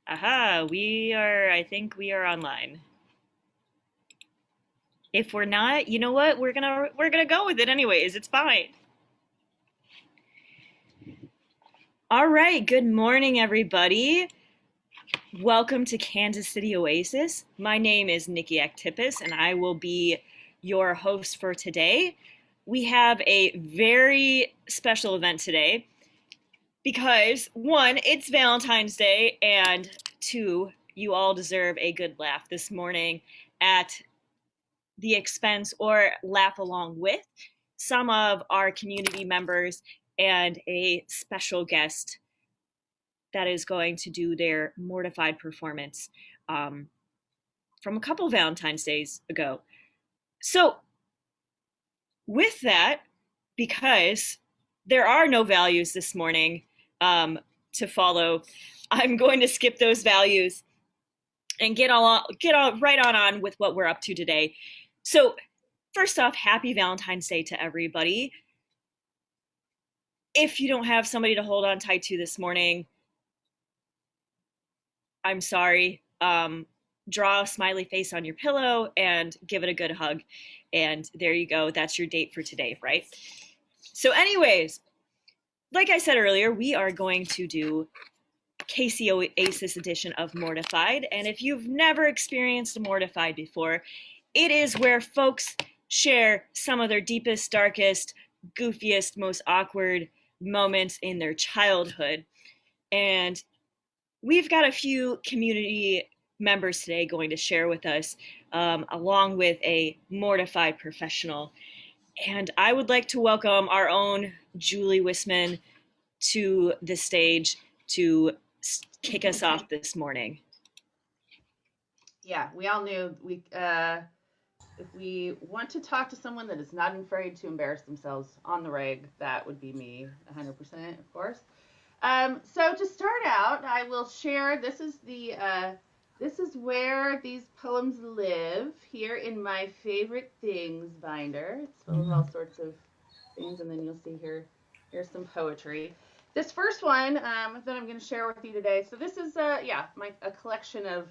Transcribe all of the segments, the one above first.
Aha, I think we are online. If we're not, you know what? We're gonna go with it anyways. It's fine. All right, good morning, everybody. Welcome to Kansas City Oasis. My name is Nikki Actipis, and I will be your host for today. We have a very special event today because one, it's Valentine's Day, and two, you all deserve a good laugh this morning at the expense or laugh along with some of our community members and a special guest that is going to do their Mortified performance from a couple Valentine's Days ago. So, with that, because there are no values this morning to follow, I'm going to skip those values and get right on with what we're up to today. So, first off, happy Valentine's Day to everybody. If you don't have somebody to hold on tight to this morning, I'm sorry. Draw a smiley face on your pillow and give it a good hug. And there you go. That's your date for today, right? So, anyways, like I said earlier, we are going to do KC Oasis edition of Mortified. And if you've never experienced a Mortified before, it is where folks share some of their deepest, darkest, goofiest, most awkward moments in their childhood. And we've got a few community members today going to share with us, along with a Mortified professional. And I would like to welcome our own Julie Wisman to the stage to kick us off this morning. Yeah, we all knew if we want to talk to someone that is not afraid to embarrass themselves on the reg, that would be me, 100%, of course. So to start out, I will share. This is where these poems live, here in my favorite things binder. It's full of all sorts of things, and then you'll see here's some poetry. This first one that I'm going to share with you today. So this is a collection of.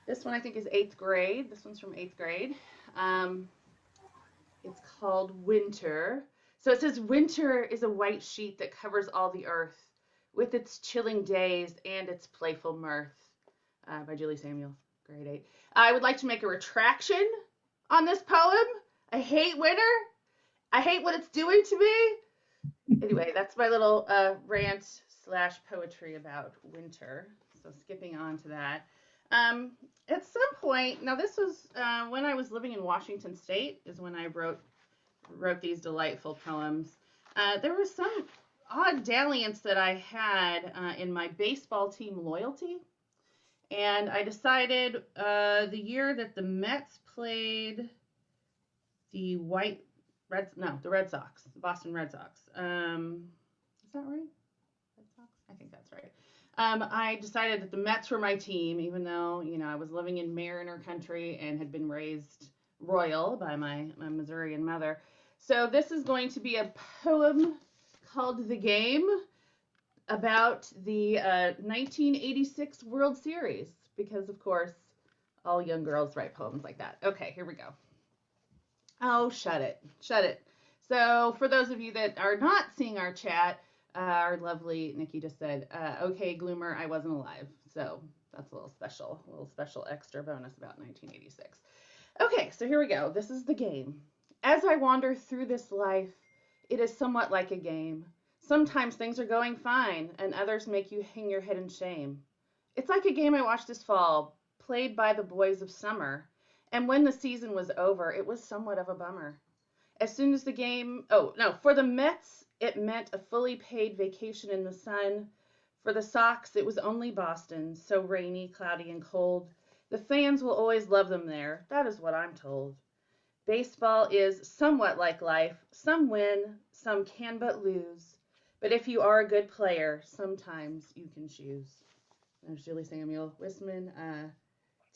This one I think is 8th grade. This one's from 8th grade. It's called Winter. So it says, winter is a white sheet that covers all the earth with its chilling days and its playful mirth. By Julie Samuel, grade 8. I would like to make a retraction on this poem. I hate winter. I hate what it's doing to me. Anyway, that's my little rant / poetry about winter. So skipping on to that. At some point, now this was when I was living in Washington State, is when I wrote these delightful poems. There was some odd dalliance that I had in my baseball team loyalty, and I decided the year that the Mets played the Red Sox, the Boston Red Sox. Is that right? Red Sox? I think that's right. I decided that the Mets were my team, even though, I was living in Mariner country and had been raised royal by my Missourian mother. So this is going to be a poem called The Game about the 1986 World Series, because, of course, all young girls write poems like that. Okay, here we go. Oh, shut it. So for those of you that are not seeing our chat, our lovely Nikki just said, okay, Gloomer, I wasn't alive. So that's a little special extra bonus about 1986. Okay, so here we go. This is the game. As I wander through this life, it is somewhat like a game. Sometimes things are going fine, and others make you hang your head in shame. It's like a game I watched this fall, played by the boys of summer. And when the season was over, it was somewhat of a bummer. As soon as the game, for the Mets, it meant a fully paid vacation in the sun. For the Sox, it was only Boston, so rainy, cloudy, and cold. The fans will always love them there. That is what I'm told. Baseball is somewhat like life. Some win, some can but lose. But if you are a good player, sometimes you can choose. There's Julie Samuel Wisman,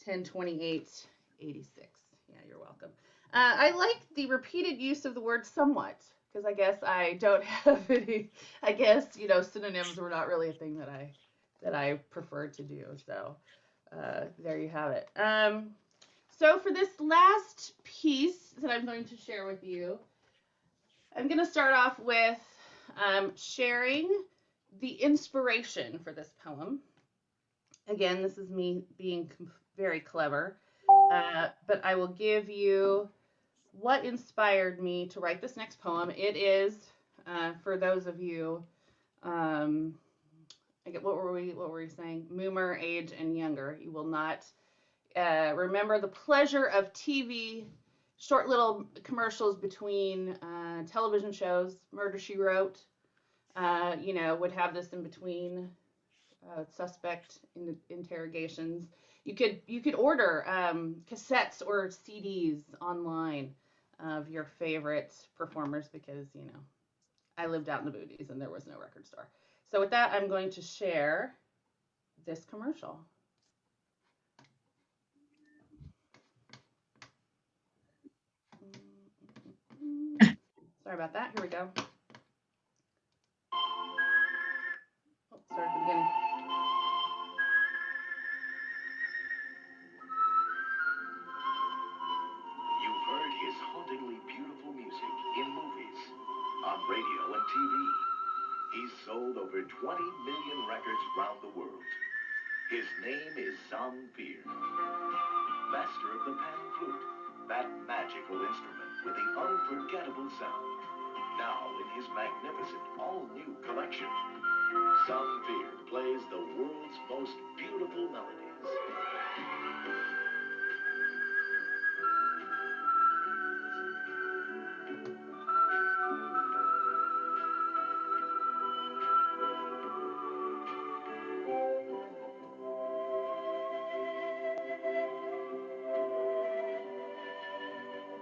10/28/86. Yeah, you're welcome. I like the repeated use of the word somewhat. because I guess I don't have any. I guess synonyms were not really a thing that I preferred to do. So there you have it. So for this last piece that I'm going to share with you, I'm going to start off with sharing the inspiration for this poem. Again, this is me being very clever, but I will give you what inspired me to write this next poem. It is, for those of you, I get what were we saying? Moomer, age, and younger. You will not remember the pleasure of TV, short little commercials between television shows. Murder She Wrote, would have this in between suspect interrogations. You could order cassettes or CDs online of your favorite performers because I lived out in the boonies and there was no record store. So with that, I'm going to share this commercial. Sorry about that. Here we go. Oh, start at the beginning. You've heard his hauntingly beautiful music in movies, on radio and TV. He's sold over 20 million records around the world. His name is Zamfir, master of the pan flute, that magical instrument with the unforgettable sound. Now in his magnificent all-new collection, Zamfir plays the world's most beautiful melodies.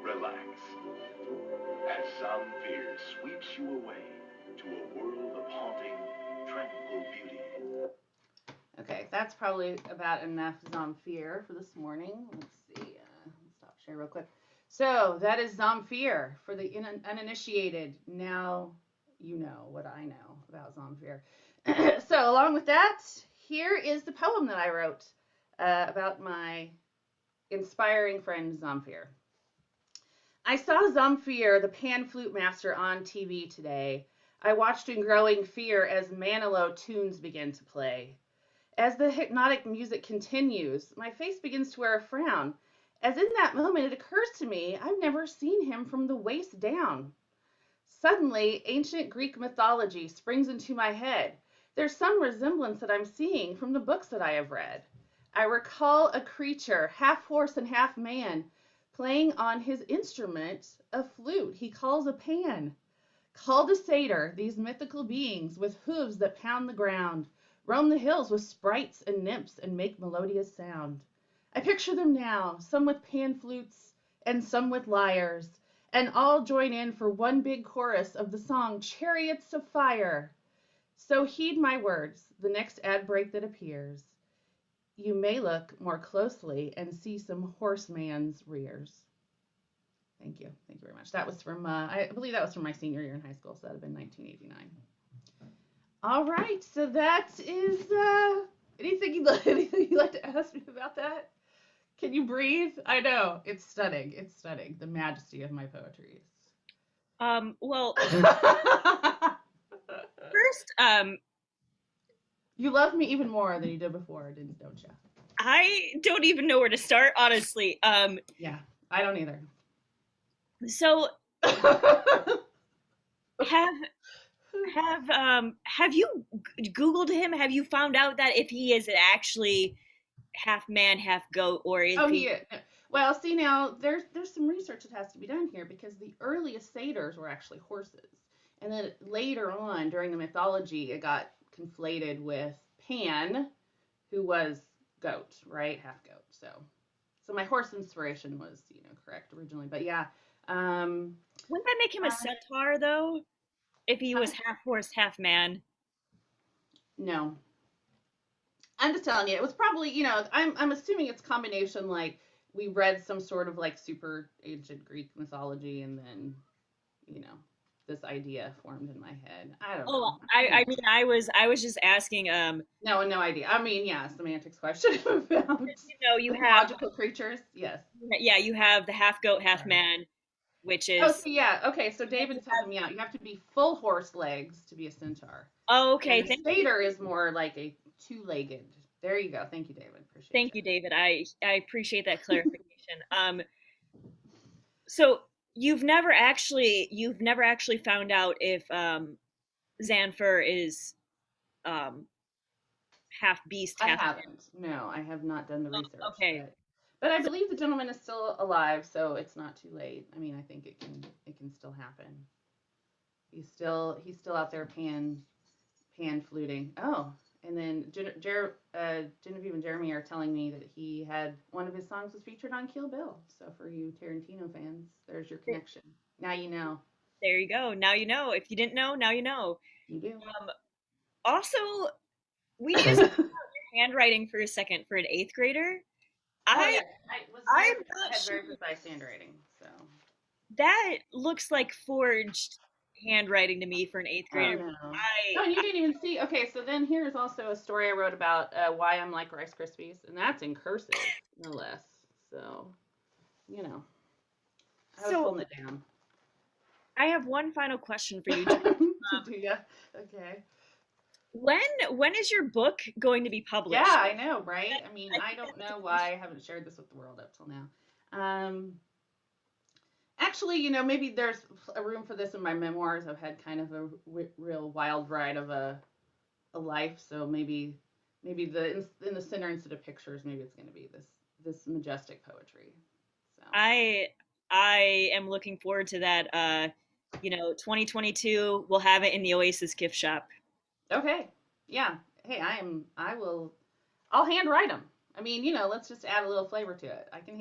Relax, as Zamfir sweeps you away to a world of haunting, tranquil beauty. Okay, that's probably about enough Zamfir for this morning. Let's see. Stop share real quick. So that is Zamfir for the uninitiated. Now you know what I know about Zamfir. So along with that, here is the poem that I wrote about my inspiring friend Zamfir. I saw Zamfir, the pan flute master, on TV today. I watched in growing fear as Manilow tunes begin to play. As the hypnotic music continues, my face begins to wear a frown, as in that moment it occurs to me I've never seen him from the waist down. Suddenly, ancient Greek mythology springs into my head. There's some resemblance that I'm seeing from the books that I have read. I recall a creature, half horse and half man, playing on his instrument, a flute he calls a pan. Called a satyr, these mythical beings with hooves that pound the ground, roam the hills with sprites and nymphs and make melodious sound. I picture them now, some with pan flutes and some with lyres, and all join in for one big chorus of the song Chariots of Fire. So heed my words, the next ad break that appears. You may look more closely and see some horseman's rears. Thank you. Thank you very much. That was from, I believe that was from my senior year in high school, so that would have been 1989. All right, so that is, anything you'd like to ask me about that? Can you breathe? I know, it's stunning. It's stunning, the majesty of my poetry. Well, first, you love me even more than you did before, don't you? I don't even know where to start, honestly. Yeah, I don't either. So have you Googled him? Have you found out that if he is actually half man, half goat, or is he is? Well, see now, there's some research that has to be done here because the earliest satyrs were actually horses, and then later on during the mythology, it got conflated with Pan, who was goat, right, half goat. So my horse inspiration was correct originally, but yeah. Wouldn't that make him a centaur though? If he was half horse, half man? No. I'm just telling you, it was probably, I'm assuming it's combination, like, we read some sort of, like, super ancient Greek mythology, and then, this idea formed in my head. I don't Oh, know. I mean, I was just asking. No, no idea. I mean, yeah, semantics question about You have, mythological creatures. Yes. yeah, you have the half goat, half Sorry. man, which Oh, is. so yeah. Okay, so David's helping me out. You have to be full horse legs to be a centaur, Oh, and okay. a satyr is more like a two-legged. There you go. Thank you, David. Appreciate Thank you, David. I appreciate that clarification. So you've never actually found out if Xanfer is um half beast, I half. haven't. No, I have not done the research, Okay. but I believe the gentleman is still alive, so it's not too late. I mean, I think it can still happen. He's still out there pan fluting. Oh, and then Genevieve and Jeremy are telling me that he had one of his songs was featured on Kill Bill. So for you Tarantino fans, there's your connection. Now you know. There you go. Now you know. If you didn't know, now you know. You do. Also, we need to talk about your handwriting for a second for an eighth grader. Oh I yeah, I'm I not had sure very precise handwriting. So. that looks like forged handwriting to me for an eighth Oh grader. no. I Oh, and you didn't even see. Okay, so then here's also a story I wrote about why I'm like Rice Krispies, and that's in cursive, no less. So, you know, I was so holding it down. I have one final question for you. Do ya? Okay. When is your book going to be Yeah, published? I know, right? I mean, I I think don't that's a know why question. I haven't shared this with the world up till now. Um, Actually, maybe there's a room for this in my memoirs. I've had kind of a real wild ride of a life, so maybe in the center instead of pictures, maybe it's going to be this majestic poetry. So I I am looking forward to that. 2022, we'll have it in the Oasis gift shop. okay, yeah. Hey, I will. I'll handwrite them. I mean, let's just add a little flavor to it. I can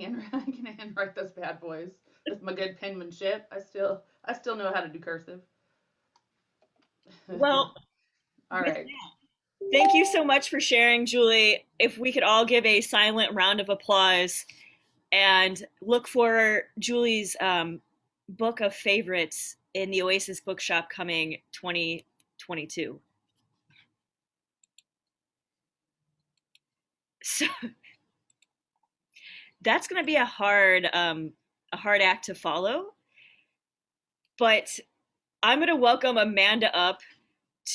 handwrite those bad boys with my good penmanship. I still know how to do cursive. Well, All with right. thank you so much for sharing, Julie. If we could all give a silent round of applause and look for Julie's book of favorites in the Oasis bookshop coming 2022. So that's going to be a hard act to follow, but I'm going to welcome Amanda up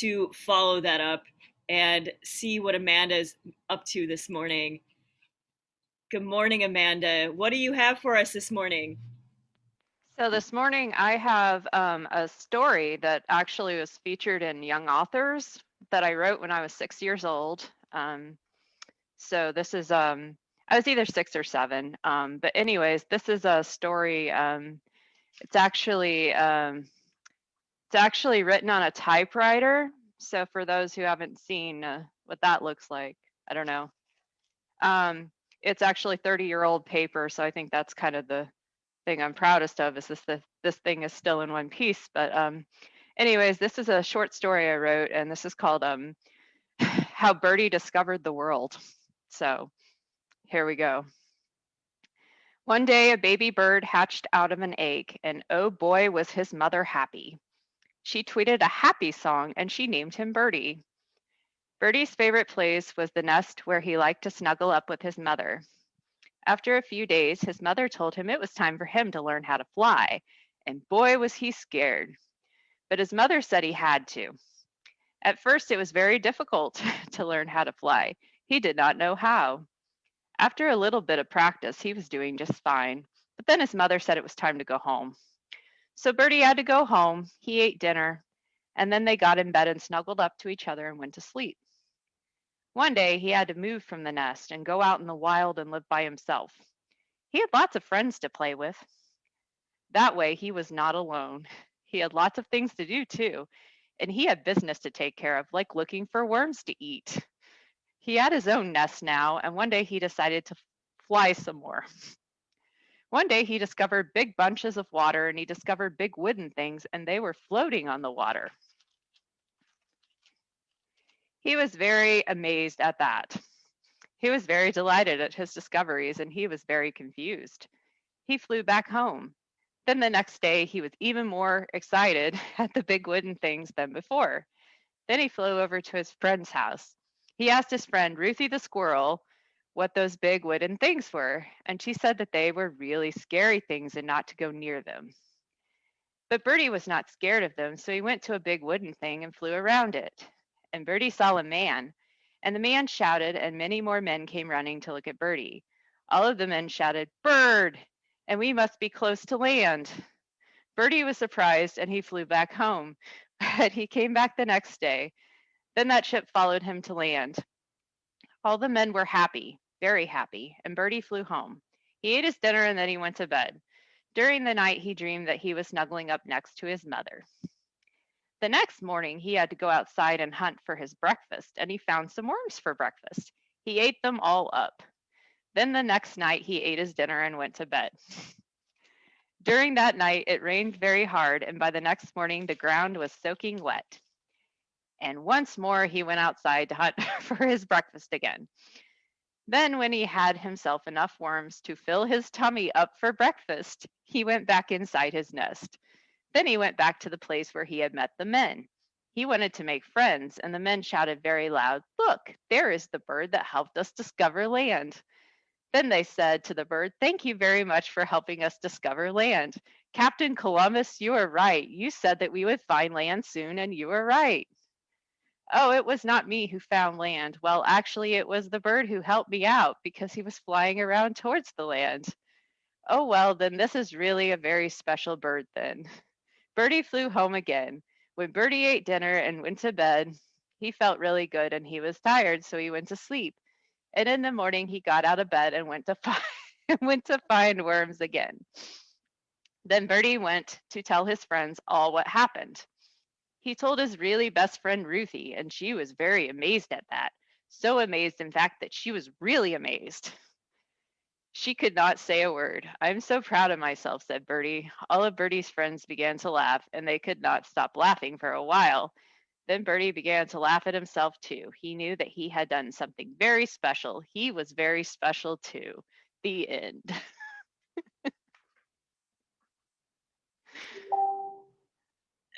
to follow that up and see what Amanda's up to this morning. Good morning, Amanda. What do you have for us this morning? So this morning I have a story that actually was featured in Young Authors that I wrote when I was 6 years old. So this is I was either 6 or 7, but anyways, this is a story. It's actually written on a typewriter. So for those who haven't seen what that looks like, I don't know. It's actually 30-year-old paper, so I think that's kind of the thing I'm proudest of is this thing is still in one piece. But anyways, this is a short story I wrote, and this is called How Birdie Discovered the World. So here we go. One day a baby bird hatched out of an egg, and oh boy was his mother happy. She tweeted a happy song and she named him Birdie. Birdie's favorite place was the nest where he liked to snuggle up with his mother. After a few days, his mother told him it was time for him to learn how to fly, and boy was he scared. But his mother said he had to. At first, it was very difficult to learn how to fly. He did not know how. After a little bit of practice, he was doing just fine. But then his mother said it was time to go home. So Bertie had to go home. He ate dinner, and then they got in bed and snuggled up to each other and went to sleep. One day, he had to move from the nest and go out in the wild and live by himself. He had lots of friends to play with. That way, he was not alone. He had lots of things to do, too, and he had business to take care of, like looking for worms to eat. He had his own nest now, and one day he decided to fly some more. One day he discovered big bunches of water and he discovered big wooden things, and they were floating on the water. He was very amazed at that. He was very delighted at his discoveries and he was very confused. He flew back home. Then the next day, he was even more excited at the big wooden things than before. Then he flew over to his friend's house. He asked his friend, Ruthie the squirrel, what those big wooden things were, and she said that they were really scary things and not to go near them. But Bertie was not scared of them, so he went to a big wooden thing and flew around it. And Bertie saw a man, and the man shouted, and many more men came running to look at Bertie. All of the men shouted, "Bird!" And we must be close to land. Bertie was surprised, and he flew back home. But he came back the next day. Then that ship followed him to land. All the men were happy, very happy, and Bertie flew home. He ate his dinner and then he went to bed. During the night, he dreamed that he was snuggling up next to his mother. The next morning, he had to go outside and hunt for his breakfast, and he found some worms for breakfast. He ate them all up. Then the next night, he ate his dinner and went to bed. During that night, it rained very hard, and by the next morning, the ground was soaking wet. And once more, he went outside to hunt for his breakfast again. Then, when he had himself enough worms to fill his tummy up for breakfast, he went back inside his nest. Then he went back to the place where he had met the men. He wanted to make friends, and the men shouted very loud, "Look, there is the bird that helped us discover land." Then they said to the bird, "Thank you very much for helping us discover land. Captain Columbus, you are right. You said that we would find land soon, and you were right." "Oh, it was not me who found land. Well, actually, it was the bird who helped me out because he was flying around towards the land." "Oh, well, then this is really a very special bird then." Bertie flew home again. When Bertie ate dinner and went to bed, he felt really good and he was tired, so he went to sleep. And in the morning, he got out of bed and went to find, went to find worms again. Then Bertie went to tell his friends all what happened. He told his really best friend Ruthie, and she was very amazed at that. So amazed, in fact, that she was really amazed. She could not say a word. "I'm so proud of myself," said Bertie. All of Bertie's friends began to laugh, and they could not stop laughing for a while. Then Bertie began to laugh at himself too. He knew that he had done something very special. He was very special too. The end.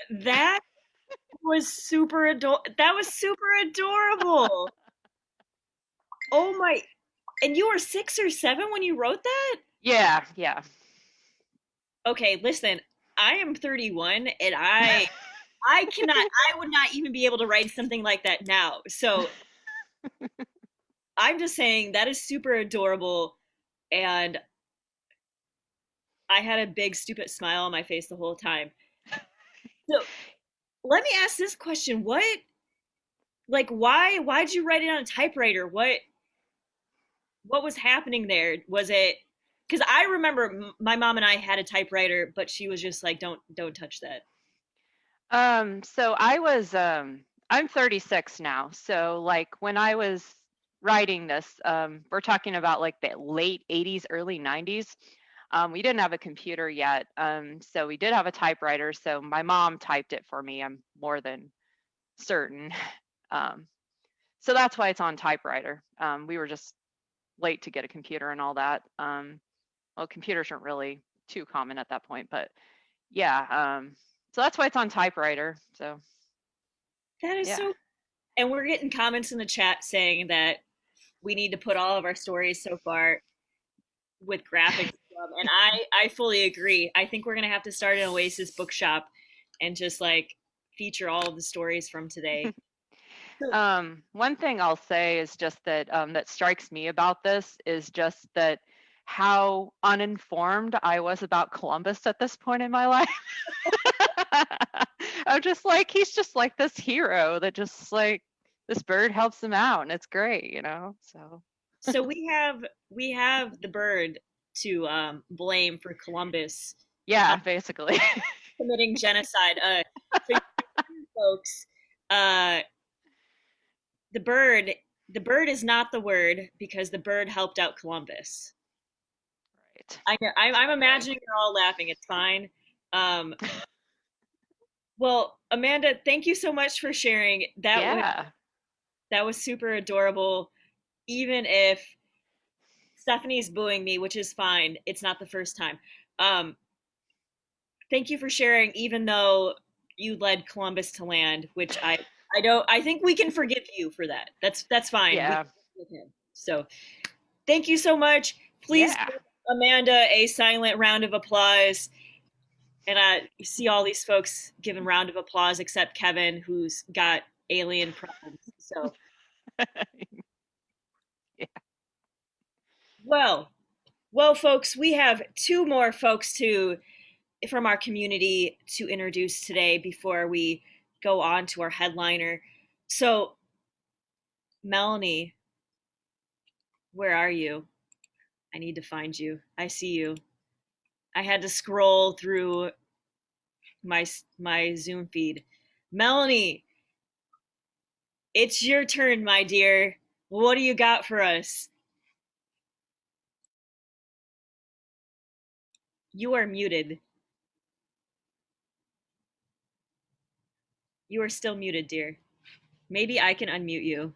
That was that was super adorable. Oh my, and you were 6 or 7 when you wrote that? Yeah, yeah. Okay, listen, I am 31 and I would not even be able to write something like that now. So I'm just saying that is super adorable, and I had a big stupid smile on my face the whole time. So let me ask this question. Why'd you write it on a typewriter? What was happening there? Was it because I remember my mom and I had a typewriter, but she was just like, don't touch that. So I was I'm 36 now. So like when I was writing this, we're talking about like the late 80s, early 90s. We didn't have a computer yet. So we did have a typewriter. So my mom typed it for me. I'm more than certain. Um, so that's why it's on typewriter. We were just late to get a computer and all that. Well, computers weren't really too common at that point, but yeah. So that's why it's on typewriter. So That is yeah. so. And we're getting comments in the chat saying that we need to put all of our stories so far with graphics. And I fully agree. I think we're gonna have to start an Oasis bookshop and just like feature all of the stories from today. So, One thing I'll say is just that that strikes me about this is just that how uninformed I was about Columbus at this point in my life. I'm just like, he's just like this hero that just like this bird helps him out and it's great, you know? So so we have the bird to blame for Columbus yeah, basically. committing genocide. So folks, uh, the bird the bird is not the word because the bird helped out Columbus. Right. I know, I'm imagining you're all laughing. It's fine. Um, well, Amanda, thank you so much for sharing. Yeah. That was super adorable. Even if Stephanie's booing me, which is fine, it's not the first time. Um, Thank you for sharing, even though you led Columbus to land, which I don't I think we can forgive you for that. That's fine. We Yeah. can forgive him. So thank you so much. Please Yeah. give Amanda a silent round of applause. And I see all these folks giving round of applause except Kevin, who's got alien problems. So Yeah. well, well, folks, we have two more folks to from our community to introduce today before we go on to our headliner. So, Melanie, where are you? I need to find you. I see you. I had to scroll through my Zoom feed. Melanie, it's your turn, my dear. What do you got for us? You are muted. You are still muted, dear. Maybe I can unmute you.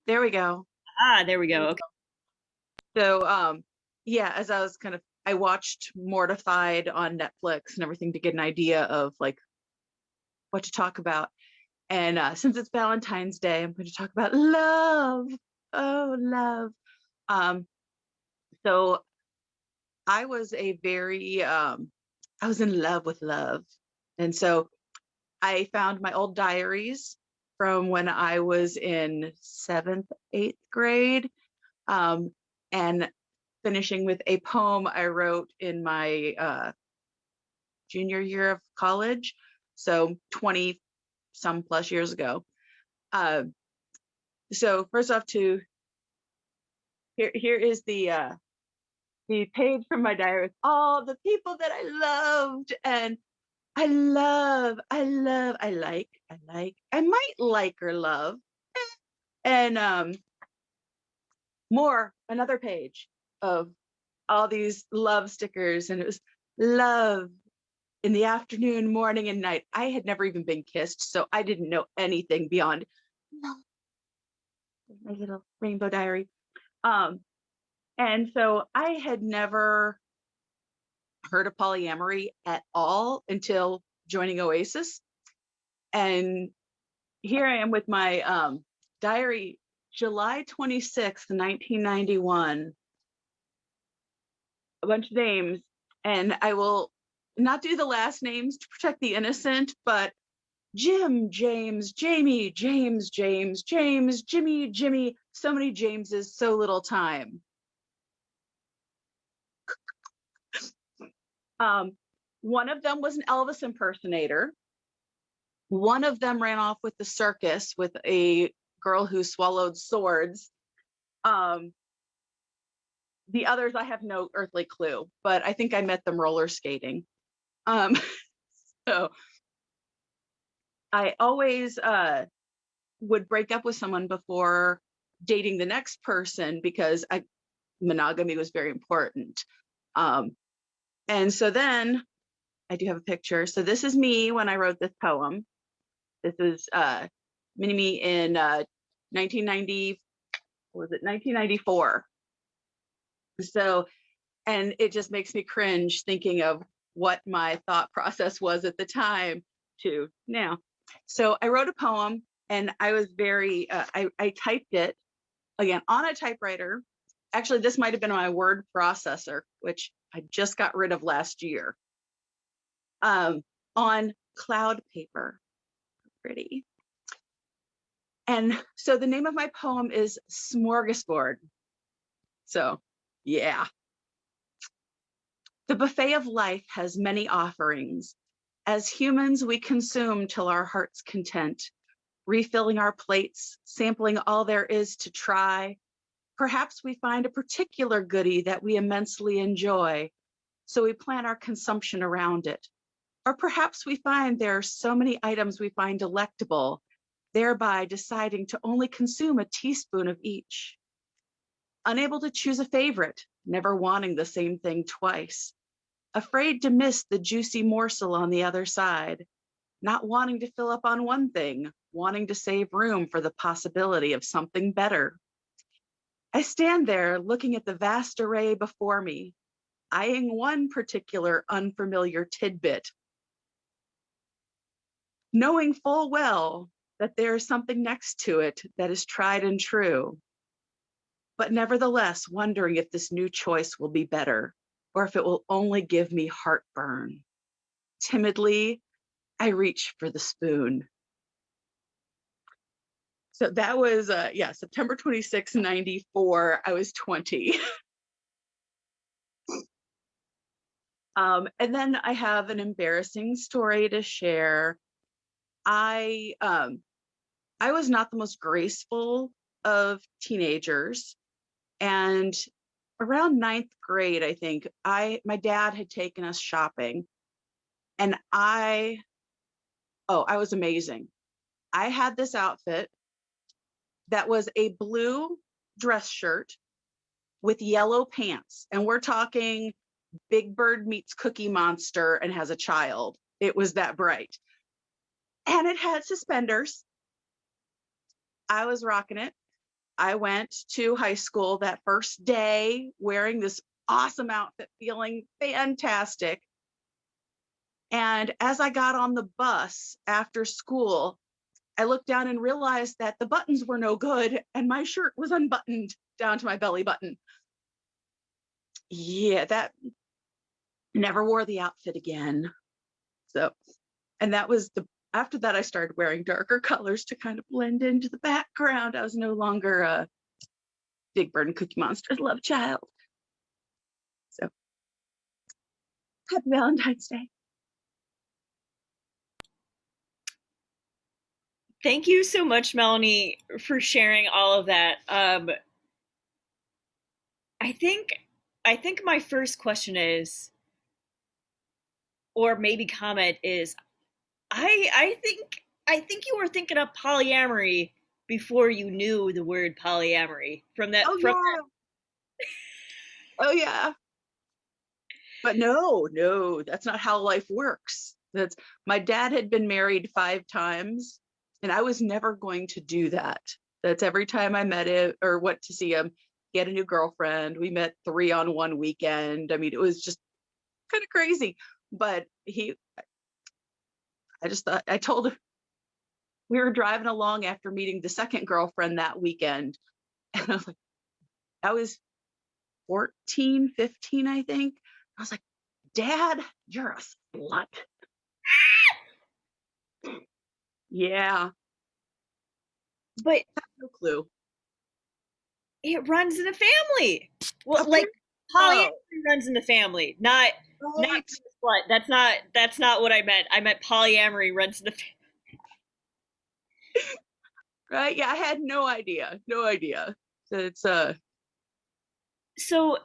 There we go. Ah, there we go. Okay. So, yeah, as I was I watched Mortified on Netflix and everything to get an idea of like what to talk about. And since it's Valentine's Day, I'm going to talk about love. Oh, love. Um, so I was I was in love with love. And so I found my old diaries from when I was in seventh, eighth grade. And finishing with a poem I wrote in my junior year of college, so 20 some plus years ago. So first off, here is the page from my diary with all the people that I loved and I might like or love, and another page of all these love stickers, and it was love in the afternoon, morning, and night. I had never even been kissed, so I didn't know anything beyond love, my little rainbow diary. And so I had never heard of polyamory at all until joining Oasis. And here I am with my diary, July 26th, 1991, a bunch of names, and I will not do the last names to protect the innocent, but Jim, James, Jamie, James, James, James, Jimmy, Jimmy, so many Jameses, so little time. One of them was an Elvis impersonator. One of them ran off with the circus with a girl who swallowed swords. The others, I have no earthly clue, but I think I met them roller skating. So I always would break up with someone before dating the next person because monogamy was very important. And so then I do have a picture. So this is me when I wrote this poem. This is me in 1990, what was it, 1994. So, and it just makes me cringe thinking of what my thought process was at the time to now. So I wrote a poem and I was very, I typed it again on a typewriter. Actually, this might have been my word processor, which I just got rid of last year, on cloud paper. Pretty. And so the name of my poem is Smorgasbord. So, yeah. The buffet of life has many offerings. As humans, we consume till our heart's content, refilling our plates, sampling all there is to try. Perhaps we find a particular goodie that we immensely enjoy, so we plan our consumption around it. Or perhaps we find there are so many items we find delectable, thereby deciding to only consume a teaspoon of each. Unable to choose a favorite, never wanting the same thing twice. Afraid to miss the juicy morsel on the other side. Not wanting to fill up on one thing, wanting to save room for the possibility of something better. I stand there looking at the vast array before me. eyeing one particular unfamiliar tidbit, knowing full well that there is something next to it that is tried and true, but nevertheless wondering if this new choice will be better or if it will only give me heartburn. Timidly, I reach for the spoon. So that was, September 26, 94. I was 20. And then I have an embarrassing story to share. I was not the most graceful of teenagers. And around ninth grade, I think, my dad had taken us shopping. And I was amazing. I had this outfit that was a blue dress shirt with yellow pants. And we're talking Big Bird meets Cookie Monster and has a child. It was that bright. And it had suspenders. I was rocking it. I went to high school that first day wearing this awesome outfit, feeling fantastic. And as I got on the bus after school, I looked down and realized that the buttons were no good and my shirt was unbuttoned down to my belly button. Yeah, that never wore the outfit again. So, and that was after that, I started wearing darker colors to kind of blend into the background. I was no longer a Big Bird and Cookie Monster's love child. So, happy Valentine's Day. Thank you so much, Melanie, for sharing all of that. I think my first question is, or maybe comment is, I think you were thinking of polyamory before you knew the word polyamory from that. Oh, From yeah. Oh, yeah. But no, that's not how life works. My dad had been married 5 times, and I was never going to do that. That's every time I met him or went to see him, he had a new girlfriend. We met 3 on one weekend. I mean, it was just kind of crazy. But I just thought, I told him, we were driving along after meeting the second girlfriend that weekend. And I was like, I was 14, 15, I think. I was like, Dad, you're a slut. Yeah. but No clue. it runs in the family. Well, Okay. like polyamory runs in the family, not Right. slut. That's not what I meant. I meant polyamory runs in the family. Right. Yeah, I had no idea. No idea. So it's So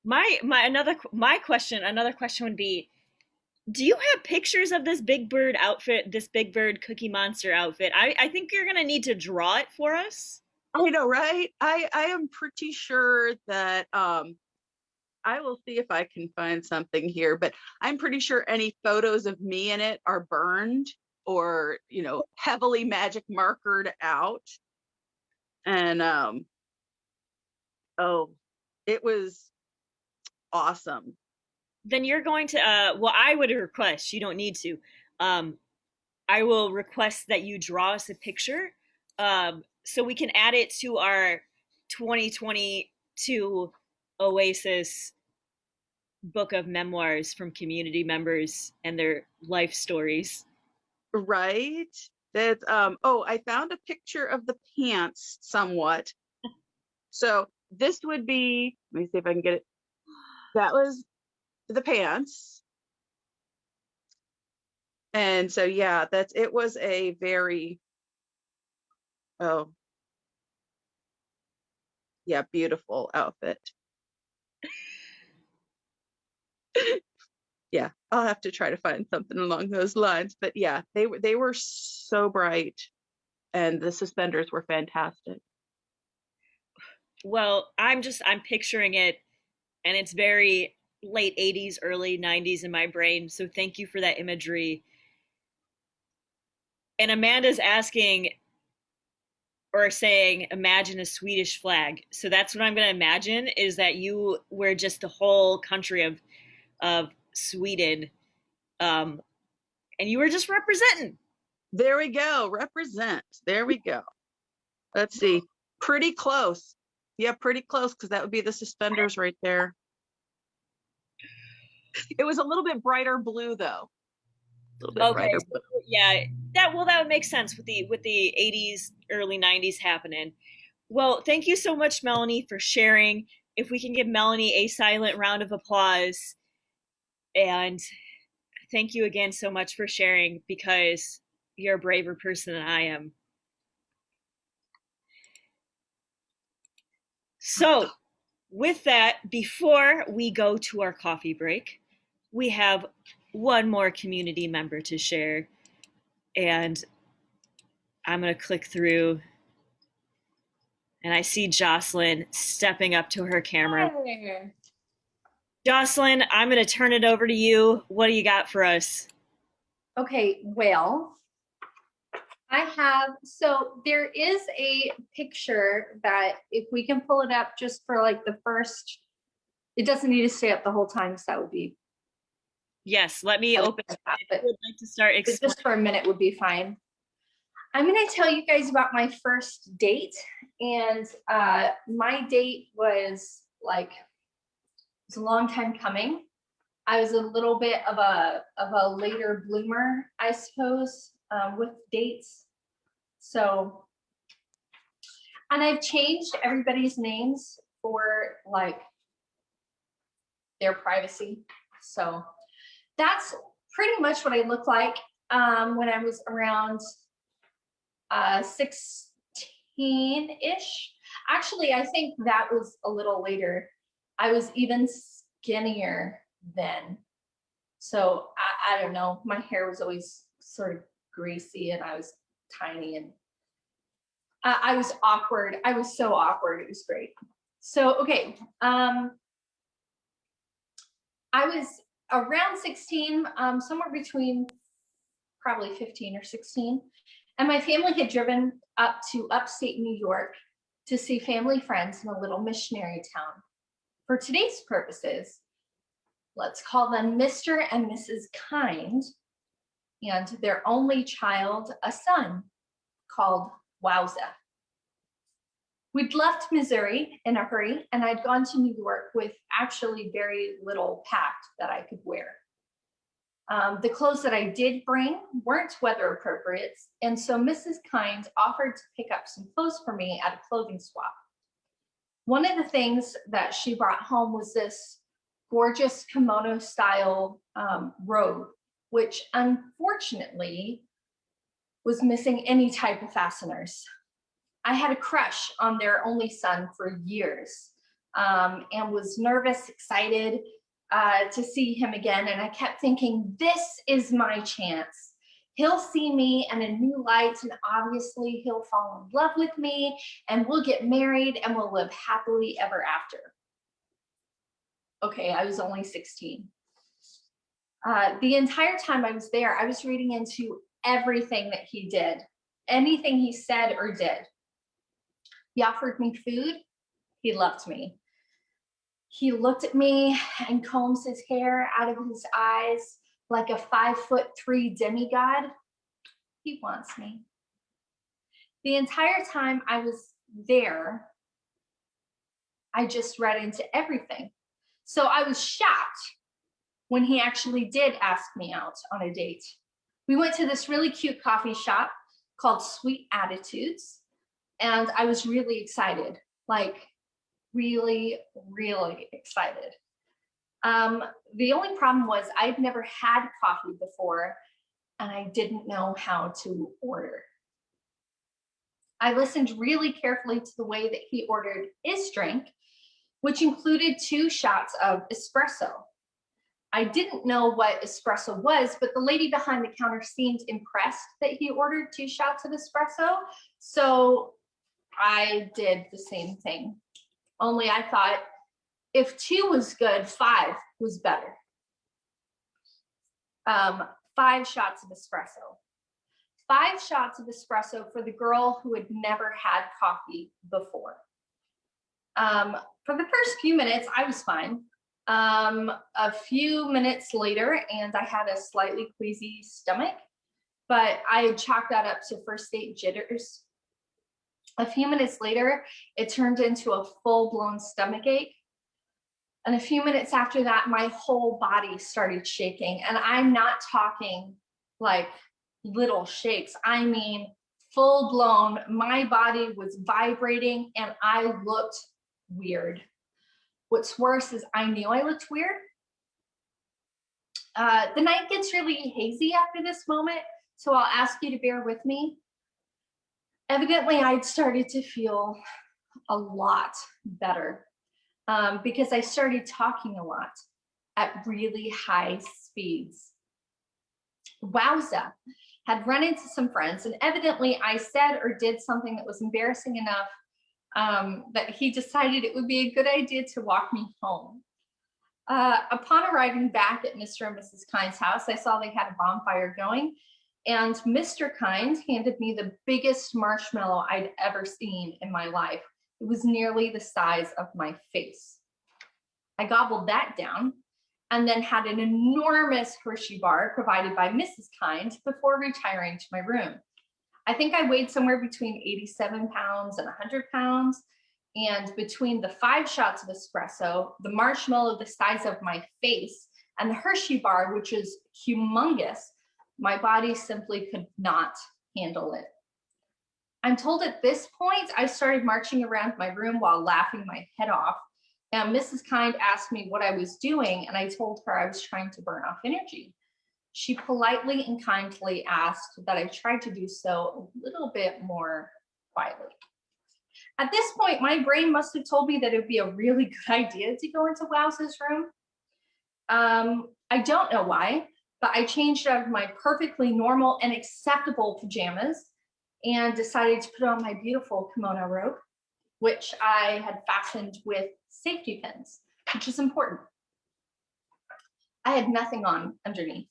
my question, another question would be, do you have pictures of this Big Bird outfit, this Big Bird Cookie Monster outfit? I think you're gonna need to draw it for us. I know, right? I am pretty sure that I will see if I can find something here, but I'm pretty sure any photos of me in it are burned or, heavily magic markered out. And it was awesome. Then you're going to well, I would request, you don't need to. Um I will request that you draw us a picture so we can add it to our 2022 Oasis book of memoirs from community members and their life stories. Right? That I found a picture of the pants somewhat. So this would be, let me see if I can get it. That was the pants. And so yeah, it was a very beautiful outfit. Yeah, I'll have to try to find something along those lines. But yeah, they were so bright and the suspenders were fantastic. Well, I'm picturing it, and it's very late 80s, early 90s in my brain. So thank you for that imagery. And Amanda's asking, or saying, imagine a Swedish flag. So that's what I'm going to imagine, is that you were just the whole country of Sweden, and you were just representing. There we go. Represent. There we go. Let's see. Pretty close. Yeah, pretty close, because that would be the suspenders right there. It was a little bit brighter blue, though. A little bit Okay, brighter so, blue. yeah, that would make sense with the 80s, early 90s happening. Well, thank you so much, Melanie, for sharing. If we can give Melanie a silent round of applause. And thank you again so much for sharing, because you're a braver person than I am. So, with that, before we go to our coffee break, we have one more community member to share. And I'm going to click through, and I see Jocelyn stepping up to her camera. Hi. Jocelyn, I'm going to turn it over to you. What do you got for us? Okay, well, so there is a picture that if we can pull it up just for like the first, it doesn't need to stay up the whole time, so that would be. Yes, let me open it. If you would like to start But just for a minute would be fine. I'm going to tell you guys about my first date, and my date was like, it's a long time coming. I was a little bit of a later bloomer, I suppose, with dates. So, and I've changed everybody's names for like their privacy. So that's pretty much what I looked like when I was around 16-ish. Actually, I think that was a little later. I was even skinnier then. So I don't know. My hair was always sort of greasy, and I was tiny, and I was awkward. I was so awkward. It was great. So, okay. I was around 16, somewhere between probably 15 or 16. And my family had driven up to upstate New York to see family friends in a little missionary town. For today's purposes, let's call them Mr. and Mrs. Kind, and their only child, a son, called Wowza. We'd left Missouri in a hurry, and I'd gone to New York with actually very little packed that I could wear. The clothes that I did bring weren't weather appropriate, and so Mrs. Kind offered to pick up some clothes for me at a clothing swap. One of the things that she brought home was this gorgeous kimono style robe, which unfortunately was missing any type of fasteners. I had a crush on their only son for years, and was nervous, excited to see him again. And I kept thinking, this is my chance. He'll see me in a new light, and obviously he'll fall in love with me, and we'll get married, and we'll live happily ever after. Okay, I was only 16. The entire time I was there, I was reading into everything that he did, anything he said or did. He offered me food. He loved me. He looked at me and combs his hair out of his eyes like a 5'3" demigod. He wants me. The entire time I was there, I just read into everything. So I was shocked when he actually did ask me out on a date. We went to this really cute coffee shop called Sweet Attitudes, and I was really excited, like really, really excited. The only problem was I'd never had coffee before, and I didn't know how to order. I listened really carefully to the way that he ordered his drink, which included 2 shots of espresso. I didn't know what espresso was, but the lady behind the counter seemed impressed that he ordered 2 shots of espresso. So I did the same thing. Only I thought if 2 was good, 5 was better. 5 shots of espresso. 5 shots of espresso for the girl who had never had coffee before. For the first few minutes, I was fine. A few minutes later, and I had a slightly queasy stomach, but I had chalked that up to first date jitters. A few minutes later, it turned into a full-blown stomach ache. And a few minutes after that, my whole body started shaking. And I'm not talking like little shakes. I mean, full-blown, my body was vibrating and I looked weird. What's worse is I knew I looked weird. The night gets really hazy after this moment, so I'll ask you to bear with me. Evidently, I'd started to feel a lot better because I started talking a lot at really high speeds. Wowza, had run into some friends, and evidently I said or did something that was embarrassing enough that he decided it would be a good idea to walk me home. Upon arriving back at Mr. and Mrs. Kind's house, I saw they had a bonfire going, and Mr. Kind handed me the biggest marshmallow I'd ever seen in my life. It was nearly the size of my face. I gobbled that down and then had an enormous Hershey bar provided by Mrs. Kind before retiring to my room. I think I weighed somewhere between 87 pounds and 100 pounds. And between the 5 shots of espresso, the marshmallow the size of my face, and the Hershey bar, which is humongous, my body simply could not handle it. I'm told at this point, I started marching around my room while laughing my head off. And Mrs. Kind asked me what I was doing, and I told her I was trying to burn off energy. She politely and kindly asked that I tried to do so a little bit more quietly. At this point, my brain must have told me that it would be a really good idea to go into Wowza's room. I don't know why, but I changed out of my perfectly normal and acceptable pajamas and decided to put on my beautiful kimono robe, which I had fastened with safety pins, which is important. I had nothing on underneath.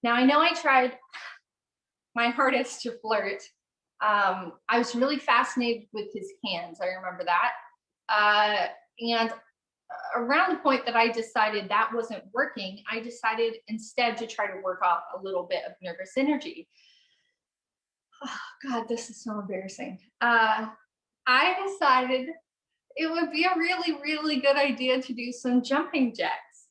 Now, I know I tried my hardest to flirt. I was really fascinated with his hands. I remember that. And around the point that I decided that wasn't working, I decided instead to try to work off a little bit of nervous energy. Oh, God, this is so embarrassing. I decided it would be a really, really good idea to do some jumping jacks.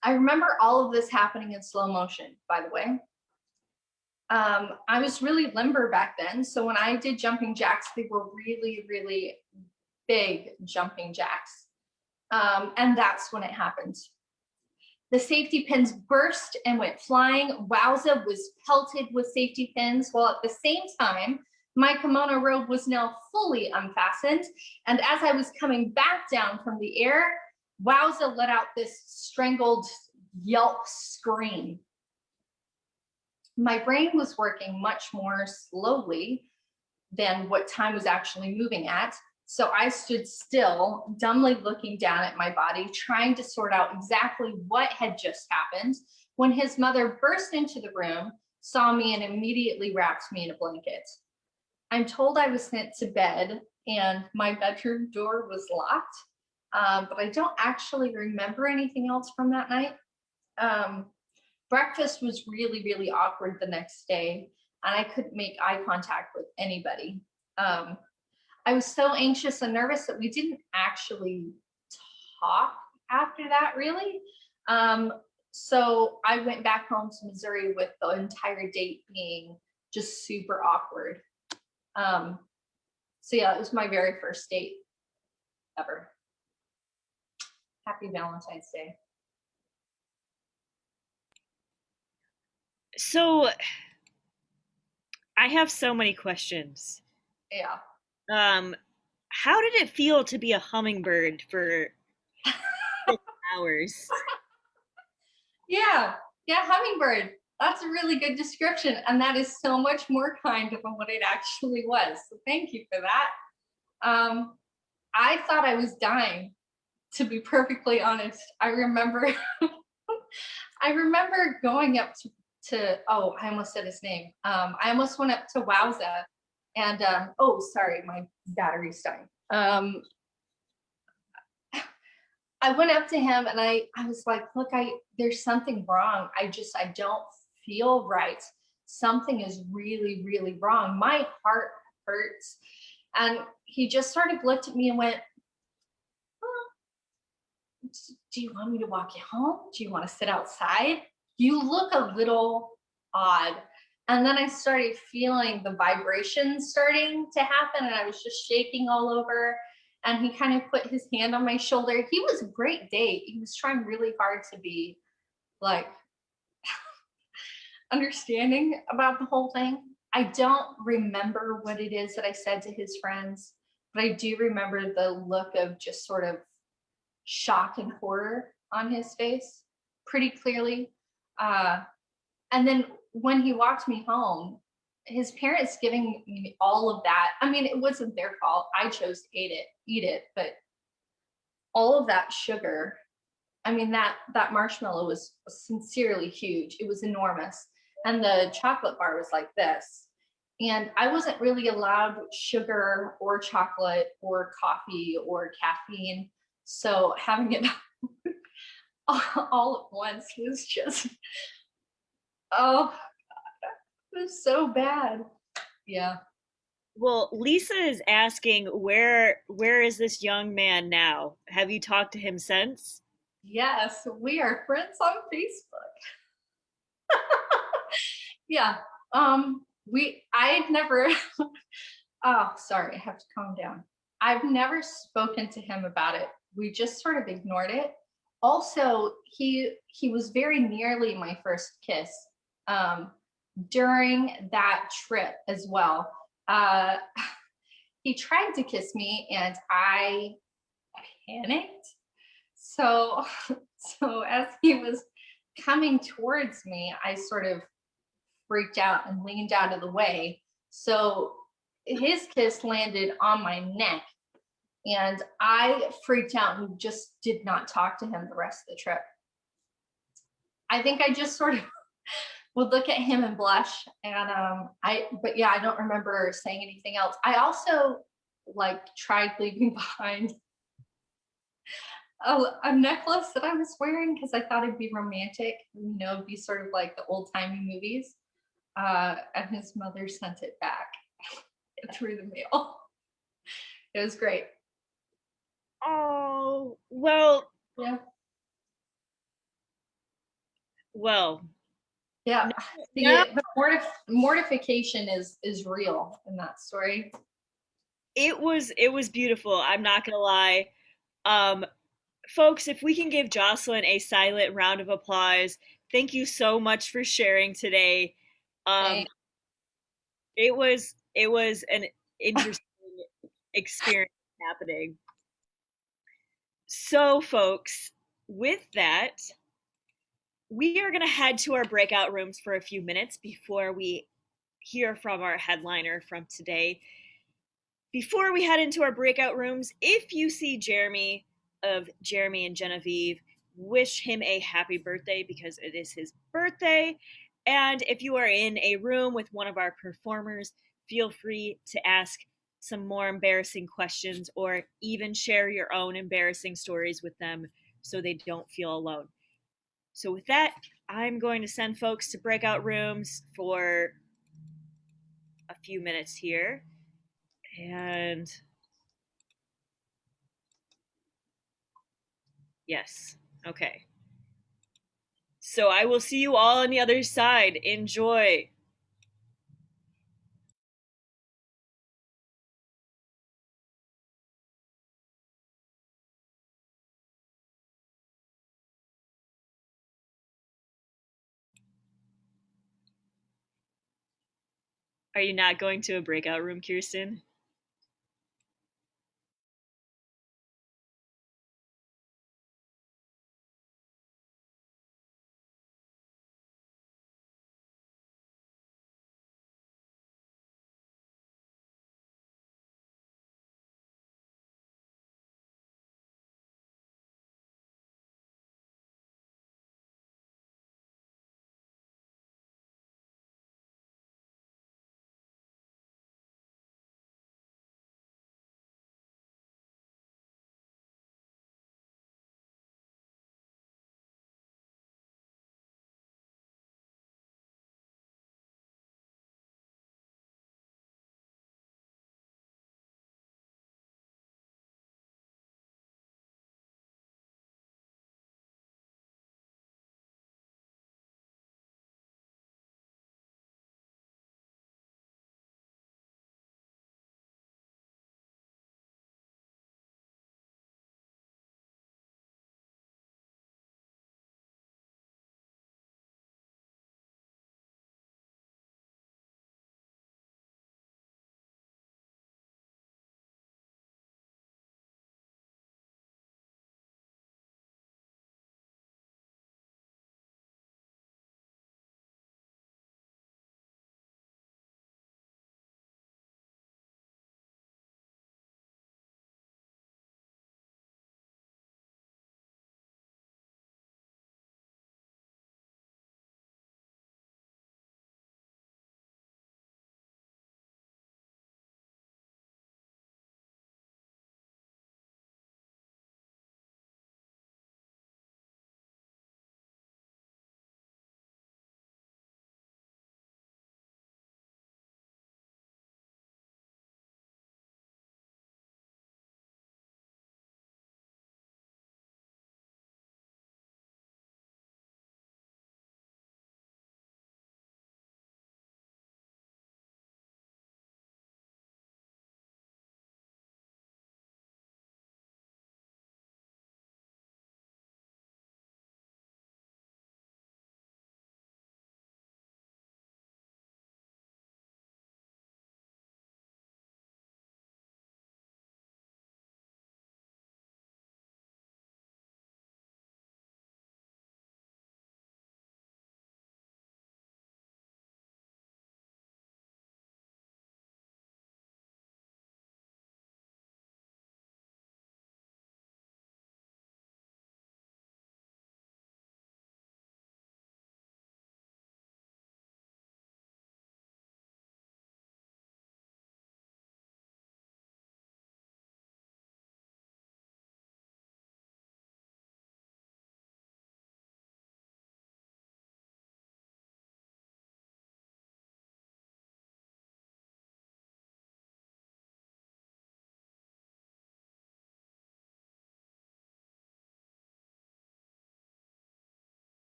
I remember all of this happening in slow motion, by the way. I was really limber back then, so when I did jumping jacks, they were really, really big jumping jacks. And that's when it happened. The safety pins burst and went flying. Wowza was pelted with safety pins, while at the same time, my kimono robe was now fully unfastened. And as I was coming back down from the air, Wowza let out this strangled yelp scream. My brain was working much more slowly than what time was actually moving at. So I stood still, dumbly looking down at my body, trying to sort out exactly what had just happened, when his mother burst into the room, saw me, and immediately wrapped me in a blanket. I'm told I was sent to bed and my bedroom door was locked, but I don't actually remember anything else from that night. Breakfast was really, really awkward the next day, and I couldn't make eye contact with anybody. I was so anxious and nervous that we didn't actually talk after that, really. So I went back home to Missouri with the entire date being just super awkward. So yeah, it was my very first date ever. Happy Valentine's Day. So I have so many questions. Yeah. How did it feel to be a hummingbird for 6 hours? Yeah, hummingbird. That's a really good description, and that is so much more kind than what it actually was. So thank you for that. I thought I was dying, to be perfectly honest. I remember I remember going up to oh, I almost said his name. I almost went up to Wowza and oh, sorry, my battery's dying. I went up to him and I was like, look, there's something wrong. I don't feel right. Something is really, really wrong. My heart hurts. And he just sort of looked at me and went, do you want me to walk you home? Do you want to sit outside? You look a little odd. And then I started feeling the vibrations starting to happen, and I was just shaking all over. And he kind of put his hand on my shoulder. He was a great date. He was trying really hard to be like understanding about the whole thing. I don't remember what it is that I said to his friends, but I do remember the look of just sort of shock and horror on his face pretty clearly. And then when he walked me home, his parents giving me all of that. I mean, it wasn't their fault. I chose to eat it, but all of that sugar. I mean, that marshmallow was sincerely huge. It was enormous. And the chocolate bar was like this. And I wasn't really allowed sugar or chocolate or coffee or caffeine. So having it all at once was just, oh, it was so bad. Yeah. Well, Lisa is asking where is this young man now? Have you talked to him since? Yes, we are friends on Facebook. Yeah. I'd never, oh, sorry, I have to calm down. I've never spoken to him about it. We just sort of ignored it. Also, he was very nearly my first kiss during that trip as well. Uh, he tried to kiss me and I panicked. So, so as he was coming towards me, I sort of freaked out and leaned out of the way. So his kiss landed on my neck and I freaked out and just did not talk to him the rest of the trip. I think I just sort of would look at him and blush. And but yeah, I don't remember saying anything else. I also like tried leaving behind a necklace that I was wearing because I thought it'd be romantic, you know, it'd be sort of like the old timey movies. And his mother sent it back through the mail. It was great. Oh, well, Yeah. well. Yeah. Now The mortification is real in that story. it was beautiful. I'm not gonna lie. Um, Folks, if we can give Jocelyn a silent round of applause, thank you so much for sharing today. Um, Thanks. it was an interesting experience happening. So, folks, with that, we are going to head to our breakout rooms for a few minutes before we hear from our headliner from today. Before we head into our breakout rooms, if you see Jeremy of Jeremy and Genevieve, wish him a happy birthday because it is his birthday. And if you are in a room with one of our performers, feel free to ask some more embarrassing questions or even share your own embarrassing stories with them so they don't feel alone. So, with that, I'm going to send folks to breakout rooms for a few minutes here. And yes, okay. So I will see you all on the other side. Enjoy. Are you not going to a breakout room, Kirsten?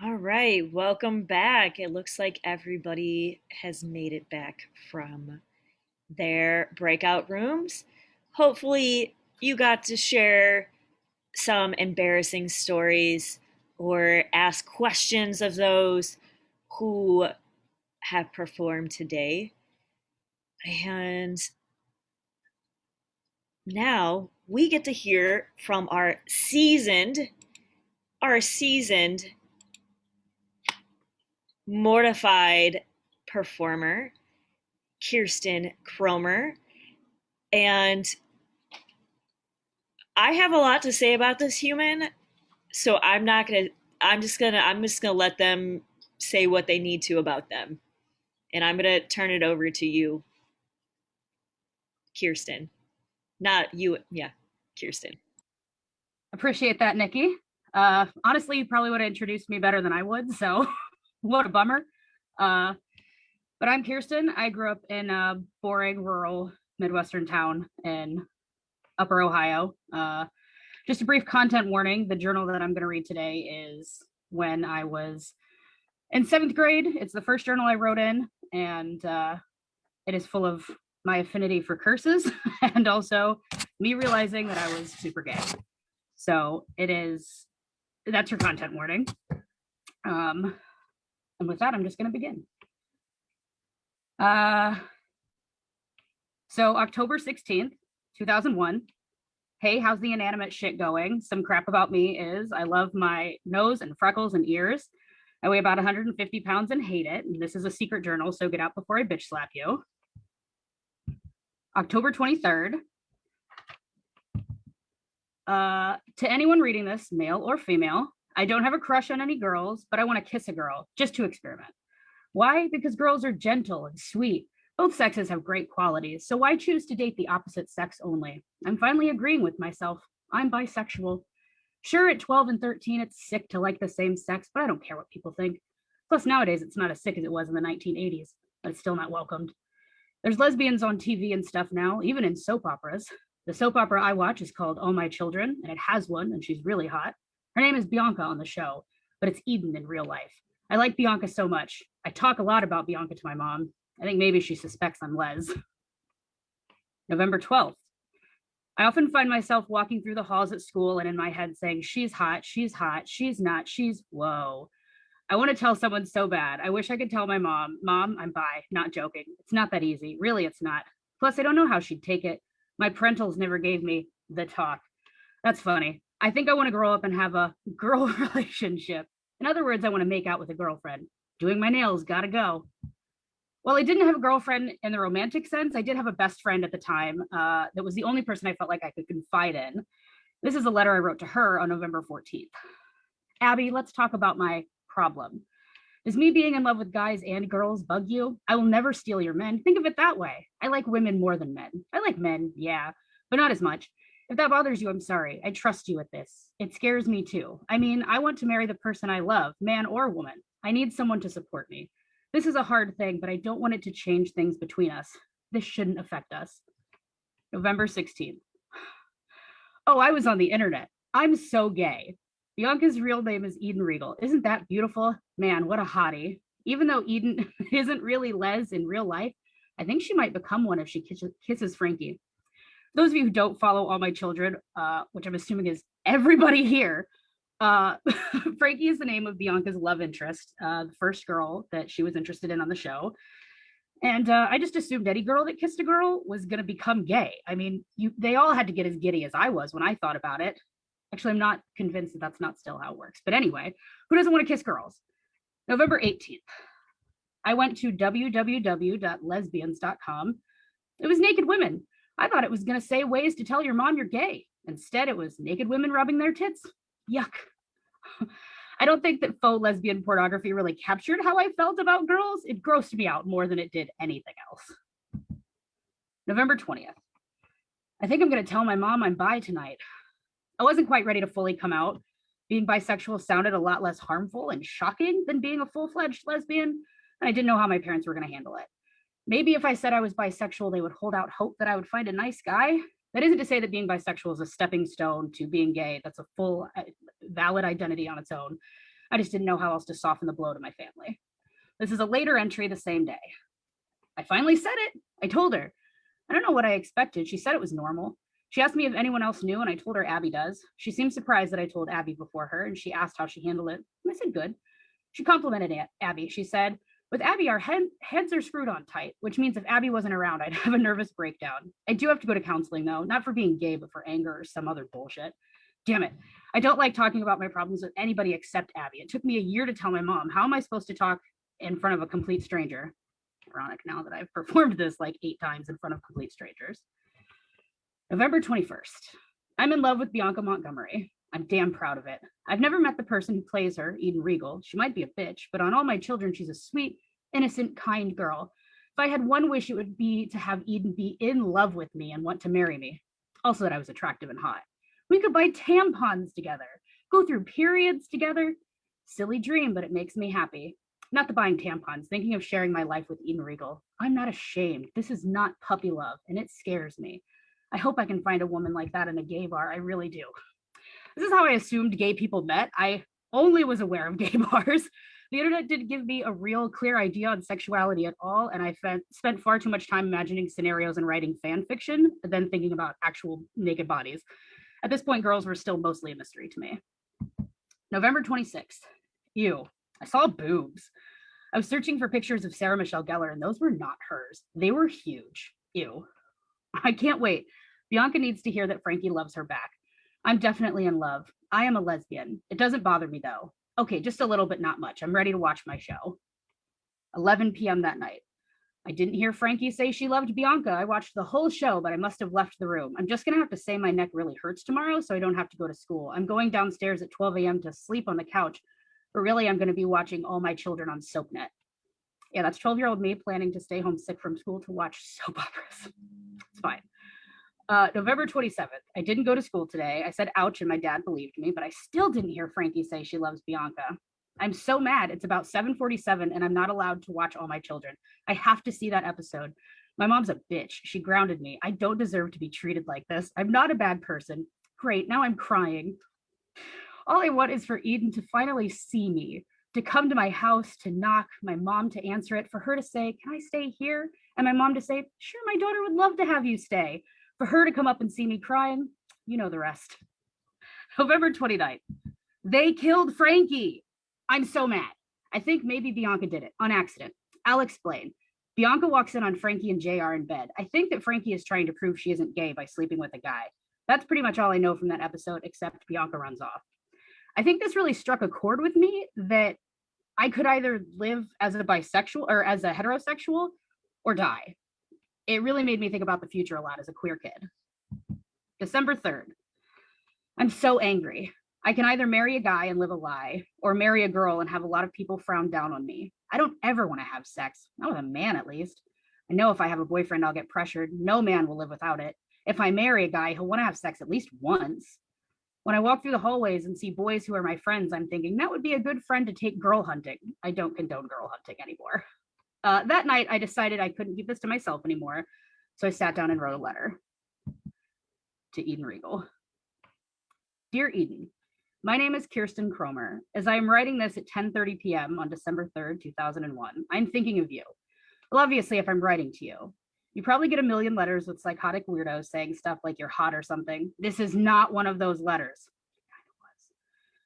All right, welcome back. It looks like everybody has made it back from their breakout rooms. Hopefully, you got to share some embarrassing stories or ask questions of those who have performed today. And now we get to hear from our seasoned Mortified performer, Kirsten Cromer. And I have a lot to say about this human, so I'm just gonna let them say what they need to about them. And I'm gonna turn it over to you, Kirsten. Not you, yeah, Kirsten. Appreciate that, Nikki. Honestly, you probably would have introduced me better than I would, so what a bummer. But I'm Kirsten. I grew up in a boring, rural, Midwestern town in Upper Ohio. Just a brief content warning. The journal that I'm going to read today is when I was in 7th grade. It's the first journal I wrote in, and it is full of my affinity for curses and also me realizing that I was super gay. So that's your content warning. And with that, I'm just going to begin. So October 16th, 2001. Hey, how's the inanimate shit going? Some crap about me is I love my nose and freckles and ears. I weigh about 150 pounds and hate it. And this is a secret journal, so get out before I bitch slap you. October 23rd. To anyone reading this, male or female, I don't have a crush on any girls, but I want to kiss a girl just to experiment. Why? Because girls are gentle and sweet. Both sexes have great qualities, so why choose to date the opposite sex only? I'm finally agreeing with myself. I'm bisexual. Sure, at 12 and 13, it's sick to like the same sex, but I don't care what people think. Plus, nowadays, it's not as sick as it was in the 1980s, but it's still not welcomed. There's lesbians on TV and stuff now, even in soap operas. The soap opera I watch is called All My Children, and it has one, and she's really hot. Her name is Bianca on the show, but it's Eden in real life. I like Bianca so much. I talk a lot about Bianca to my mom. I think maybe she suspects I'm les. November 12th. I often find myself walking through the halls at school and in my head saying, she's hot, she's not, whoa. I want to tell someone so bad. I wish I could tell my mom, I'm bi, not joking. It's not that easy. Really, it's not. Plus, I don't know how she'd take it. My parentals never gave me the talk. That's funny. I think I want to grow up and have a girl relationship. In other words, I want to make out with a girlfriend. Doing my nails, gotta go. Well, I didn't have a girlfriend in the romantic sense. I did have a best friend at the time that was the only person I felt like I could confide in. This is a letter I wrote to her on November 14th. Abby, let's talk about my problem. Does me being in love with guys and girls bug you? I will never steal your men. Think of it that way. I like women more than men. I like men, yeah, but not as much. If that bothers you, I'm sorry. I trust you with this. It scares me too. I mean, I want to marry the person I love, man or woman. I need someone to support me. This is a hard thing, but I don't want it to change things between us. This shouldn't affect us. November 16th. Oh, I was on the internet. I'm so gay. Bianca's real name is Eden Regal. Isn't that beautiful? Man, what a hottie. Even though Eden isn't really les in real life, I think she might become one if she kisses Frankie. Those of you who don't follow All My Children, which I'm assuming is everybody here, Frankie is the name of Bianca's love interest, the first girl that she was interested in on the show. And I just assumed any girl that kissed a girl was going to become gay. I mean, they all had to get as giddy as I was when I thought about it. Actually, I'm not convinced that that's not still how it works. But anyway, who doesn't want to kiss girls? November 18th. I went to www.lesbians.com. It was naked women. I thought it was going to say ways to tell your mom you're gay. Instead, it was naked women rubbing their tits. Yuck. I don't think that faux lesbian pornography really captured how I felt about girls. It grossed me out more than it did anything else. November 20th. I think I'm going to tell my mom I'm bi tonight. I wasn't quite ready to fully come out. Being bisexual sounded a lot less harmful and shocking than being a full-fledged lesbian, and I didn't know how my parents were going to handle it. Maybe if I said I was bisexual, they would hold out hope that I would find a nice guy. That isn't to say that being bisexual is a stepping stone to being gay. That's a full, valid identity on its own. I just didn't know how else to soften the blow to my family. This is a later entry the same day. I finally said it. I told her. I don't know what I expected. She said it was normal. She asked me if anyone else knew, and I told her Abby does. She seemed surprised that I told Abby before her, and she asked how she handled it. And I said, good. She complimented Abby. She said, with Abby, our heads are screwed on tight, which means if Abby wasn't around, I'd have a nervous breakdown. I do have to go to counseling, though, not for being gay, but for anger or some other bullshit. Damn it. I don't like talking about my problems with anybody except Abby. It took me a year to tell my mom. How am I supposed to talk in front of a complete stranger? Ironic now that I've performed this like 8 times in front of complete strangers. November 21st. I'm in love with Bianca Montgomery. I'm damn proud of it. I've never met the person who plays her, Eden Regal. She might be a bitch, but on All My Children, she's a sweet, innocent, kind girl. If I had one wish, it would be to have Eden be in love with me and want to marry me. Also that I was attractive and hot. We could buy tampons together, go through periods together. Silly dream, but it makes me happy. Not the buying tampons, thinking of sharing my life with Eden Regal. I'm not ashamed. This is not puppy love, and it scares me. I hope I can find a woman like that in a gay bar. I really do. This is how I assumed gay people met. I only was aware of gay bars. The internet didn't give me a real clear idea on sexuality at all, and I spent far too much time imagining scenarios and writing fan fiction than thinking about actual naked bodies. At this point, girls were still mostly a mystery to me. November 26th. Ew. I saw boobs. I was searching for pictures of Sarah Michelle Gellar, and those were not hers. They were huge. Ew. I can't wait. Bianca needs to hear that Frankie loves her back. I'm definitely in love. I am a lesbian. It doesn't bother me, though. Okay, just a little, but not much. I'm ready to watch my show. 11 p.m. that night. I didn't hear Frankie say she loved Bianca. I watched the whole show, but I must have left the room. I'm just going to have to say my neck really hurts tomorrow so I don't have to go to school. I'm going downstairs at 12 a.m. to sleep on the couch, but really I'm going to be watching All My Children on SoapNet. Yeah, that's 12-year-old me planning to stay home sick from school to watch soap operas. It's fine. November 27th. I didn't go to school today. I said ouch and my dad believed me, but I still didn't hear Frankie say she loves Bianca. I'm so mad. It's about 7:47 and I'm not allowed to watch All My Children. I have to see that episode. My mom's a bitch. She grounded me. I don't deserve to be treated like this. I'm not a bad person. Great, now I'm crying. All I want is for Eden to finally see me, to come to my house, to knock, my mom to answer it, for her to say, can I stay here? And my mom to say, sure, my daughter would love to have you stay. For her to come up and see me crying, you know the rest. November 29th. They killed Frankie. I'm so mad. I think maybe Bianca did it on accident. I'll explain. Bianca walks in on Frankie and JR in bed. I think that Frankie is trying to prove she isn't gay by sleeping with a guy. That's pretty much all I know from that episode, except Bianca runs off. I think this really struck a chord with me that I could either live as a bisexual or as a heterosexual or die. It really made me think about the future a lot as a queer kid. December 3rd. I'm so angry. I can either marry a guy and live a lie, or marry a girl and have a lot of people frown down on me. I don't ever want to have sex, not with a man at least. I know if I have a boyfriend, I'll get pressured. No man will live without it. If I marry a guy, he'll want to have sex at least once. When I walk through the hallways and see boys who are my friends, I'm thinking that would be a good friend to take girl hunting. I don't condone girl hunting anymore. That night, I decided I couldn't keep this to myself anymore, so I sat down and wrote a letter to Eden Regal. Dear Eden, my name is Kirsten Cromer. As I am writing this at 10:30 p.m. on December 3rd, 2001, I'm thinking of you. Well, obviously, if I'm writing to you, you probably get a million letters with psychotic weirdos saying stuff like you're hot or something. This is not one of those letters. It kind of was.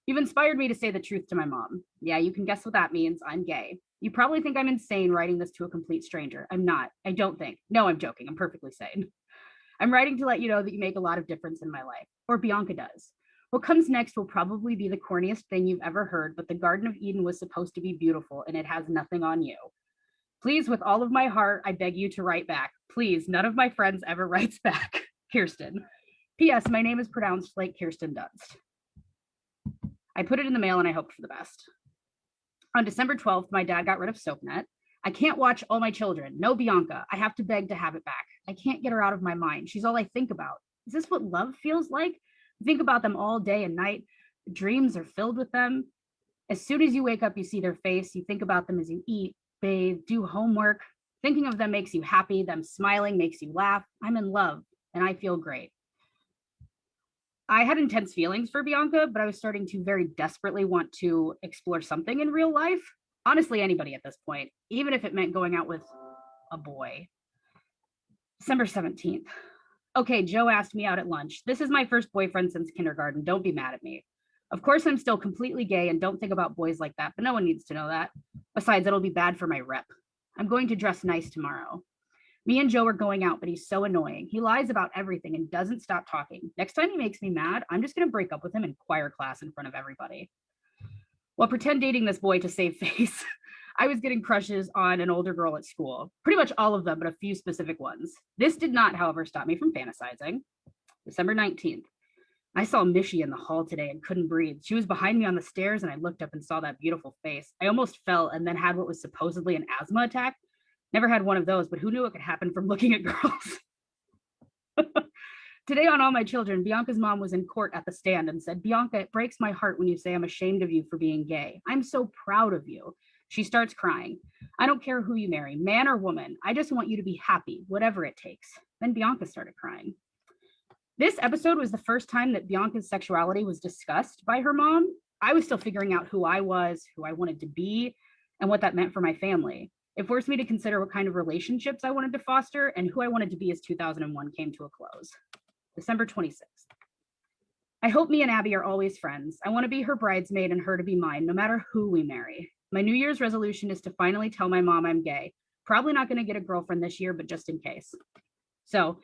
You've inspired me to say the truth to my mom. Yeah, you can guess what that means. I'm gay. You probably think I'm insane writing this to a complete stranger. I'm not. I don't think. No, I'm joking. I'm perfectly sane. I'm writing to let you know that you make a lot of difference in my life, or Bianca does. What comes next will probably be the corniest thing you've ever heard, but the Garden of Eden was supposed to be beautiful, and it has nothing on you. Please, with all of my heart, I beg you to write back. Please, none of my friends ever writes back. Kirsten. P.S. My name is pronounced like Kirsten Dunst. I put it in the mail and I hoped for the best. On December 12th, my dad got rid of SoapNet. I can't watch All My Children. No Bianca. I have to beg to have it back. I can't get her out of my mind. She's all I think about. Is this what love feels like? I think about them all day and night. Dreams are filled with them. As soon as you wake up, you see their face. You think about them as you eat, bathe, do homework. Thinking of them makes you happy. Them smiling makes you laugh. I'm in love and I feel great. I had intense feelings for Bianca, but I was starting to very desperately want to explore something in real life. Honestly, anybody at this point, even if it meant going out with a boy. December 17th. Okay, Joe asked me out at lunch. This is my first boyfriend since kindergarten. Don't be mad at me. Of course, I'm still completely gay and don't think about boys like that, but no one needs to know that. Besides, it'll be bad for my rep. I'm going to dress nice tomorrow. Me and Joe are going out, but he's so annoying. He lies about everything and doesn't stop talking. Next time he makes me mad, I'm just going to break up with him in choir class in front of everybody. Well, pretend dating this boy to save face. I was getting crushes on an older girl at school. Pretty much all of them, but a few specific ones. This did not, however, stop me from fantasizing. December 19th. I saw Mishy in the hall today and couldn't breathe. She was behind me on the stairs and I looked up and saw that beautiful face. I almost fell and then had what was supposedly an asthma attack. Never had one of those, but who knew it could happen from looking at girls? Today on All My Children, Bianca's mom was in court at the stand and said, Bianca, it breaks my heart when you say I'm ashamed of you for being gay. I'm so proud of you. She starts crying. I don't care who you marry, man or woman. I just want you to be happy, whatever it takes. Then Bianca started crying. This episode was the first time that Bianca's sexuality was discussed by her mom. I was still figuring out who I was, who I wanted to be, and what that meant for my family. It forced me to consider what kind of relationships I wanted to foster and who I wanted to be as 2001 came to a close. December 26th. I hope me and Abby are always friends. I want to be her bridesmaid and her to be mine, no matter who we marry. My New Year's resolution is to finally tell my mom I'm gay. Probably not going to get a girlfriend this year, but just in case. So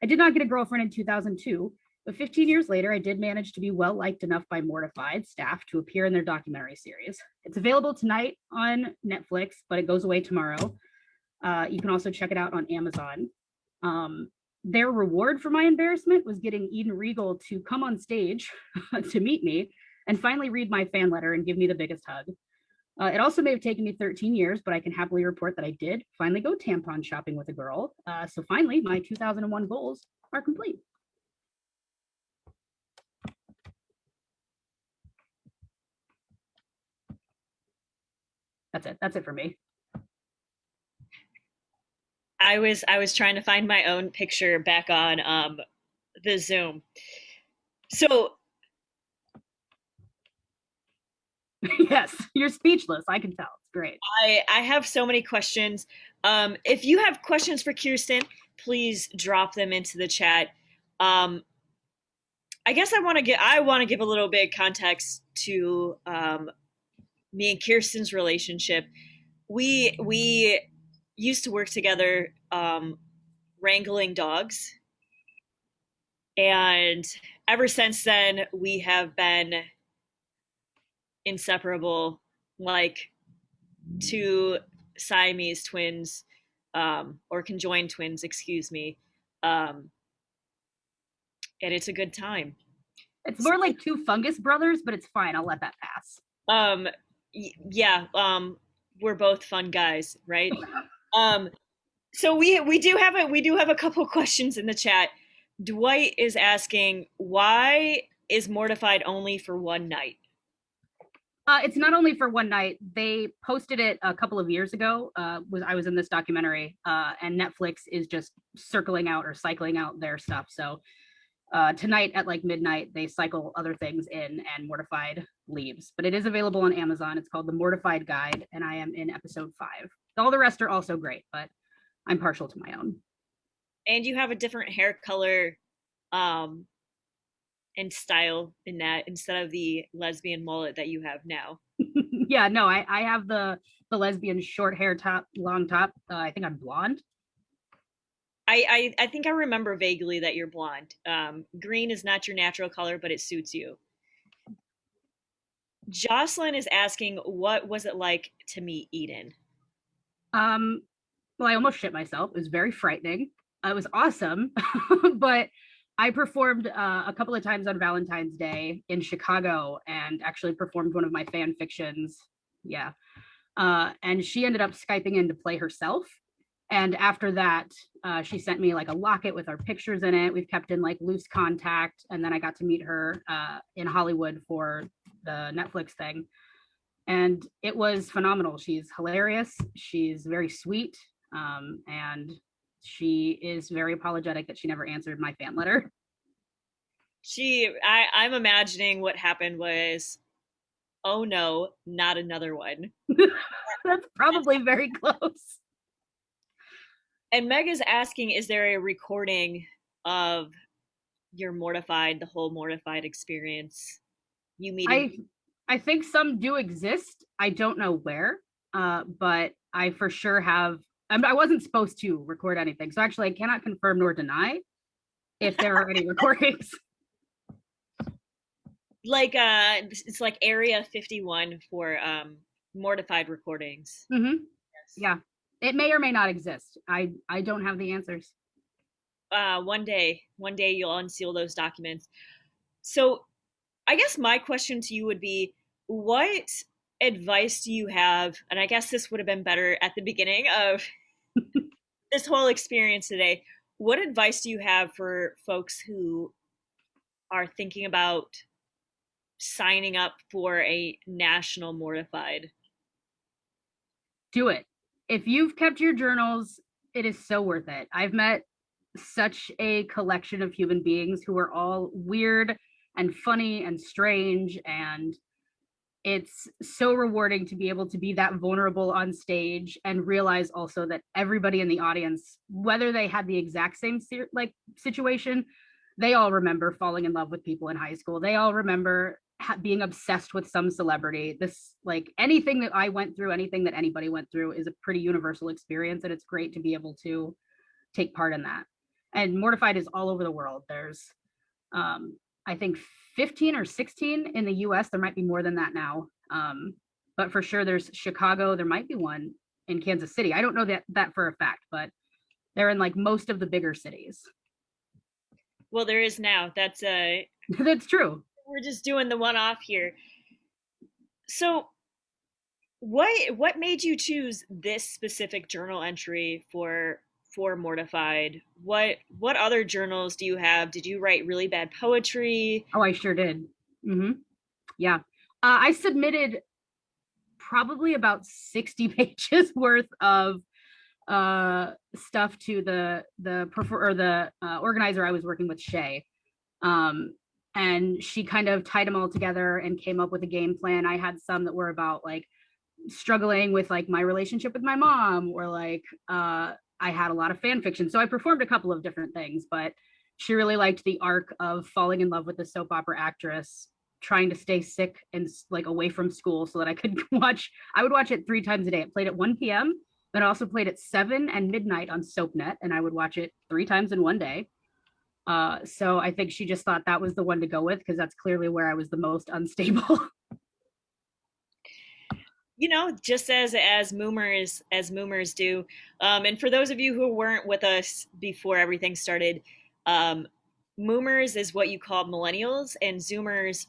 I did not get a girlfriend in 2002, but 15 years later, I did manage to be well liked enough by Mortified staff to appear in their documentary series. It's available tonight on Netflix, but it goes away tomorrow. You can also check it out on Amazon. Their reward for my embarrassment was getting Eden Regal to come on stage to meet me and finally read my fan letter and give me the biggest hug. It also may have taken me 13 years, but I can happily report that I did finally go tampon shopping with a girl. So finally, my 2001 goals are complete. That's it. That's it for me. I was trying to find my own picture back on the Zoom. So yes, you're speechless. I can tell. It's great. I have so many questions. If you have questions for Kirsten, please drop them into the chat. I guess I want to give a little bit of context to me and Kirsten's relationship. We used to work together wrangling dogs, and ever since then we have been inseparable, like two Siamese twins, or conjoined twins, excuse me. And it's a good time. It's more like two fungus brothers, but it's fine. I'll let that pass. Yeah, we're both fun guys, right? So we do have a couple questions in the chat. Dwight is asking, why is Mortified only for one night? It's not only for one night. They posted it a couple of years ago. I was in this documentary, and Netflix is just cycling out their stuff. So tonight at like midnight, they cycle other things in and Mortified leaves. But it is available on Amazon. It's called The Mortified Guide, and I am in episode 5. All the rest are also great, but I'm partial to my own. And you have a different hair color and style in that, instead of the lesbian mullet that you have now. Yeah, no, I have the lesbian short hair top, long top. I think I'm blonde. I think I remember vaguely that you're blonde. Green is not your natural color, but it suits you. Jocelyn is asking, what was it like to meet Eden? Well, I almost shit myself. It was very frightening. It was awesome, but I performed a couple of times on Valentine's Day in Chicago and actually performed one of my fan fictions. Yeah. And she ended up Skyping in to play herself. And after that, she sent me like a locket with our pictures in it. We've kept in like loose contact. And then I got to meet her in Hollywood for the Netflix thing. And it was phenomenal. She's hilarious. She's very sweet. And she is very apologetic that she never answered my fan letter. I'm imagining what happened was, oh no, not another one. That's probably very close. And Meg is asking, is there a recording of your Mortified, the whole Mortified experience? You meeting? I think some do exist. I don't know where, but I for sure have. I wasn't supposed to record anything, so actually, I cannot confirm nor deny if there are any recordings. Like it's like Area 51 for Mortified recordings. Mm-hmm. Yes. Yeah, it may or may not exist. I don't have the answers. One day you'll unseal those documents. So I guess my question to you would be, what advice do you have? And I guess this would have been better at the beginning of this whole experience today. What advice do you have for folks who are thinking about signing up for a national Mortified? Do it. If you've kept your journals, it is so worth it. I've met such a collection of human beings who are all weird and funny and strange, and it's so rewarding to be able to be that vulnerable on stage and realize also that everybody in the audience, whether they had the exact same situation, they all remember falling in love with people in high school. They all remember being obsessed with some celebrity. This, like, anything that I went through, anything that anybody went through is a pretty universal experience, and it's great to be able to take part in that. And Mortified is all over the world. There's I think 15 or 16 in the US. There might be more than that now. But for sure there's Chicago. There might be one in Kansas City. I don't know that for a fact, but they're in like most of the bigger cities. Well, there is now. That's That's true. We're just doing the one off here. So what made you choose this specific journal entry for Mortified? What other journals do you have? Did you write really bad poetry? Oh, I sure did. Mm-hmm. Yeah. I submitted probably about 60 pages worth of stuff to the organizer I was working with, Shay. And she kind of tied them all together and came up with a game plan. I had some that were about like struggling with like my relationship with my mom, or like I had a lot of fan fiction. So I performed a couple of different things, but she really liked the arc of falling in love with the soap opera actress, trying to stay sick and like away from school so that I could I would watch it 3 times a day. It played at 1 p.m. Then I also played at 7 and midnight on SoapNet, and I would watch it 3 times in one day. So I think she just thought that was the one to go with, because that's clearly where I was the most unstable. You know, just as moomers do. And for those of you who weren't with us before everything started, moomers is what you call millennials, and zoomers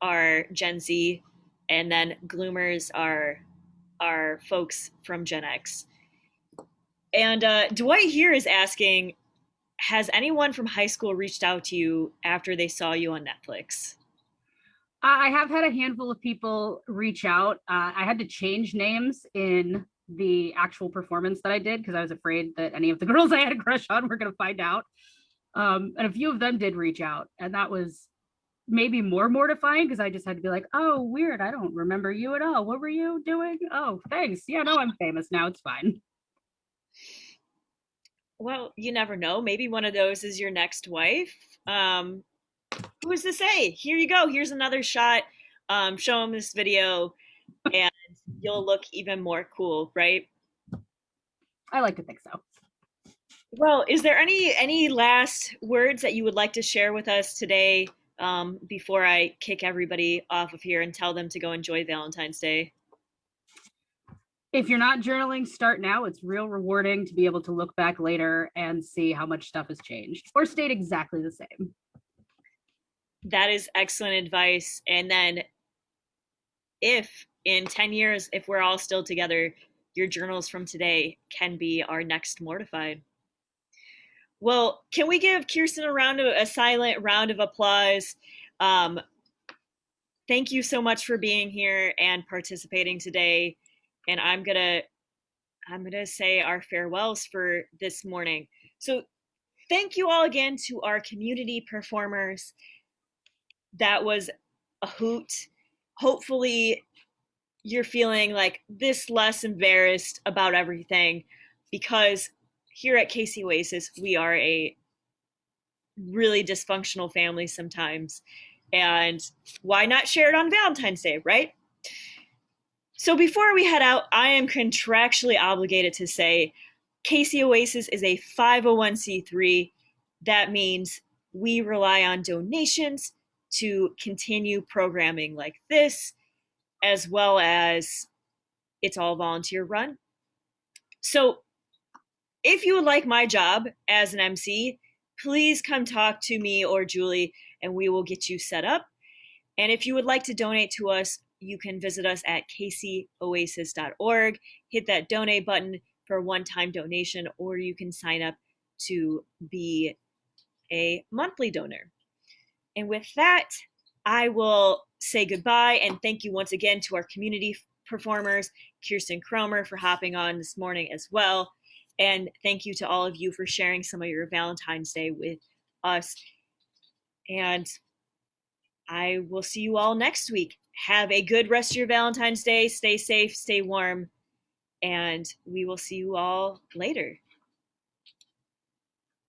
are Gen Z, and then gloomers are folks from Gen X. And Dwight here is asking, has anyone from high school reached out to you after they saw you on Netflix? I have had a handful of people reach out. I had to change names in the actual performance that I did because I was afraid that any of the girls I had a crush on were going to find out. And a few of them did reach out, and that was maybe more mortifying because I just had to be like, oh, weird, I don't remember you at all. What were you doing? Oh, thanks. Yeah, no, I'm famous now. It's fine. Well, you never know. Maybe one of those is your next wife. Who's to say? Here you go. Here's another shot. Show them this video, and you'll look even more cool, right? I like to think so. Well, is there any last words that you would like to share with us today, before I kick everybody off of here and tell them to go enjoy Valentine's Day? If you're not journaling, start now. It's real rewarding to be able to look back later and see how much stuff has changed or stayed exactly the same. That is excellent advice. And then if in 10 years, if we're all still together, your journals from today can be our next Mortified. Well, can we give Kirsten a silent round of applause? Thank you so much for being here and participating today. And I'm gonna say our farewells for this morning. So thank you all again to our community performers. that was a hoot. Hopefully you're feeling like this less embarrassed about everything, because here at KC Oasis, we are a really dysfunctional family sometimes. And why not share it on Valentine's Day, right? So before we head out, I am contractually obligated to say KC Oasis is a 501c3. That means we rely on donations to continue programming like this, as well as it's all volunteer run. So if you would like my job as an MC, please come talk to me or Julie and we will get you set up. And if you would like to donate to us, you can visit us at kcoasis.org, hit that donate button for a one-time donation, or you can sign up to be a monthly donor. And with that, I will say goodbye and thank you once again to our community performers, Kirsten Cromer, for hopping on this morning as well. And thank you to all of you for sharing some of your Valentine's Day with us. And I will see you all next week. Have a good rest of your Valentine's Day. Stay safe, stay warm, and we will see you all later.